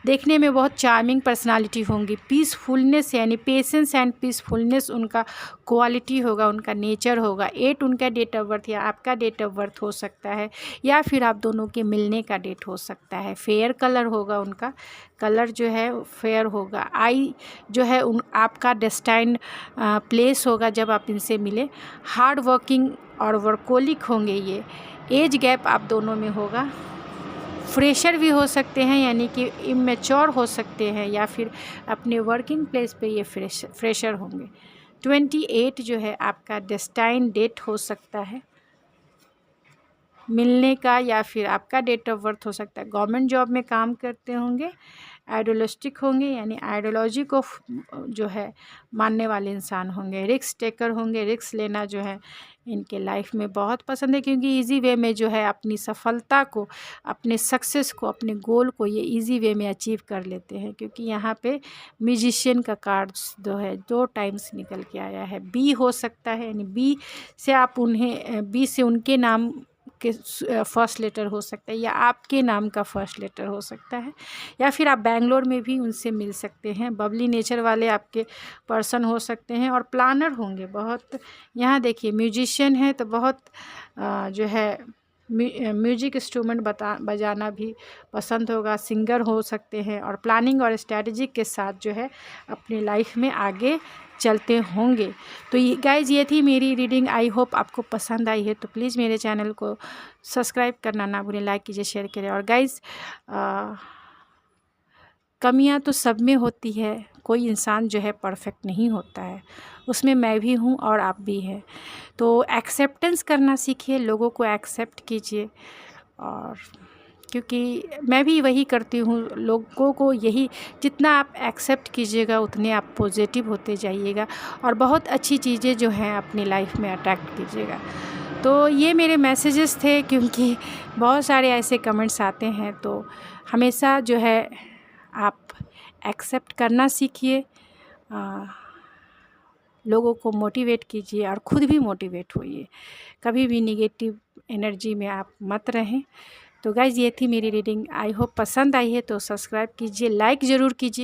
देखने में बहुत चार्मिंग पर्सनालिटी होंगी। पीसफुलनेस यानी पेशेंस एंड पीसफुलनेस उनका क्वालिटी होगा, उनका नेचर होगा। 8 उनका डेट ऑफ बर्थ या आपका डेट ऑफ बर्थ हो सकता है, या फिर आप दोनों के मिलने का डेट हो सकता है। फेयर कलर होगा उनका, कलर जो है फेयर होगा। आई जो है आपका डेस्टाइन्ड प्लेस होगा जब आप इनसे मिले। हार्ड वर्किंग और वर्कोलिक होंगे ये। एज गैप आप दोनों में होगा। फ्रेशर भी हो सकते हैं, यानी कि इमेच्योर हो सकते हैं, या फिर अपने वर्किंग प्लेस पे ये फ्रेशर होंगे। 28 जो है आपका डेस्टाइन डेट हो सकता है मिलने का, या फिर आपका डेट ऑफ बर्थ हो सकता है। गवर्नमेंट जॉब में काम करते होंगे। आइडियोलिस्टिक होंगे, यानी आइडियोलॉजी को जो है मानने वाले इंसान होंगे। रिस्क टेकर होंगे, रिस्क लेना जो है इनके लाइफ में बहुत पसंद है, क्योंकि इजी वे में जो है अपनी सफलता को, अपने सक्सेस को, अपने गोल को ये इजी वे में अचीव कर लेते हैं। क्योंकि यहाँ पे म्यूजिशियन का कार्ड्स जो है 2 टाइम्स निकल के आया है। बी हो सकता है, यानी बी से आप उन्हें, बी से उनके नाम के फर्स्ट लेटर हो सकता है, या आपके नाम का फर्स्ट लेटर हो सकता है, या फिर आप बैंगलोर में भी उनसे मिल सकते हैं। बबली नेचर वाले आपके पर्सन हो सकते हैं, और प्लानर होंगे बहुत। यहाँ देखिए म्यूजिशियन है तो बहुत जो है म्यूजिक इंस्ट्रूमेंट बजाना भी पसंद होगा। सिंगर हो सकते हैं, और प्लानिंग और स्ट्रैटेजी के साथ जो है अपनी लाइफ में आगे चलते होंगे। तो ये गाइज़, ये थी मेरी रीडिंग। आई होप आपको पसंद आई है, तो प्लीज़ मेरे चैनल को सब्सक्राइब करना ना भूलें, लाइक कीजिए, शेयर करें। और गाइज़, कमियां तो सब में होती है, कोई इंसान जो है परफेक्ट नहीं होता है, उसमें मैं भी हूँ और आप भी हैं। तो एक्सेप्टेंस करना सीखिए, लोगों को एक्सेप्ट कीजिए, और क्योंकि मैं भी वही करती हूँ, लोगों को यही, जितना आप एक्सेप्ट कीजिएगा उतने आप पॉजिटिव होते जाइएगा, और बहुत अच्छी चीज़ें जो हैं अपनी लाइफ में अट्रैक्ट कीजिएगा। तो ये मेरे मैसेजेस थे, क्योंकि बहुत सारे ऐसे कमेंट्स आते हैं, तो हमेशा जो है आप एक्सेप्ट करना सीखिए, लोगों को मोटिवेट कीजिए, और ख़ुद भी मोटिवेट होइए। कभी भी निगेटिव एनर्जी में आप मत रहें। तो गाइज़, ये थी मेरी रीडिंग। आई होप पसंद आई है तो सब्सक्राइब कीजिए, लाइक ज़रूर कीजिए।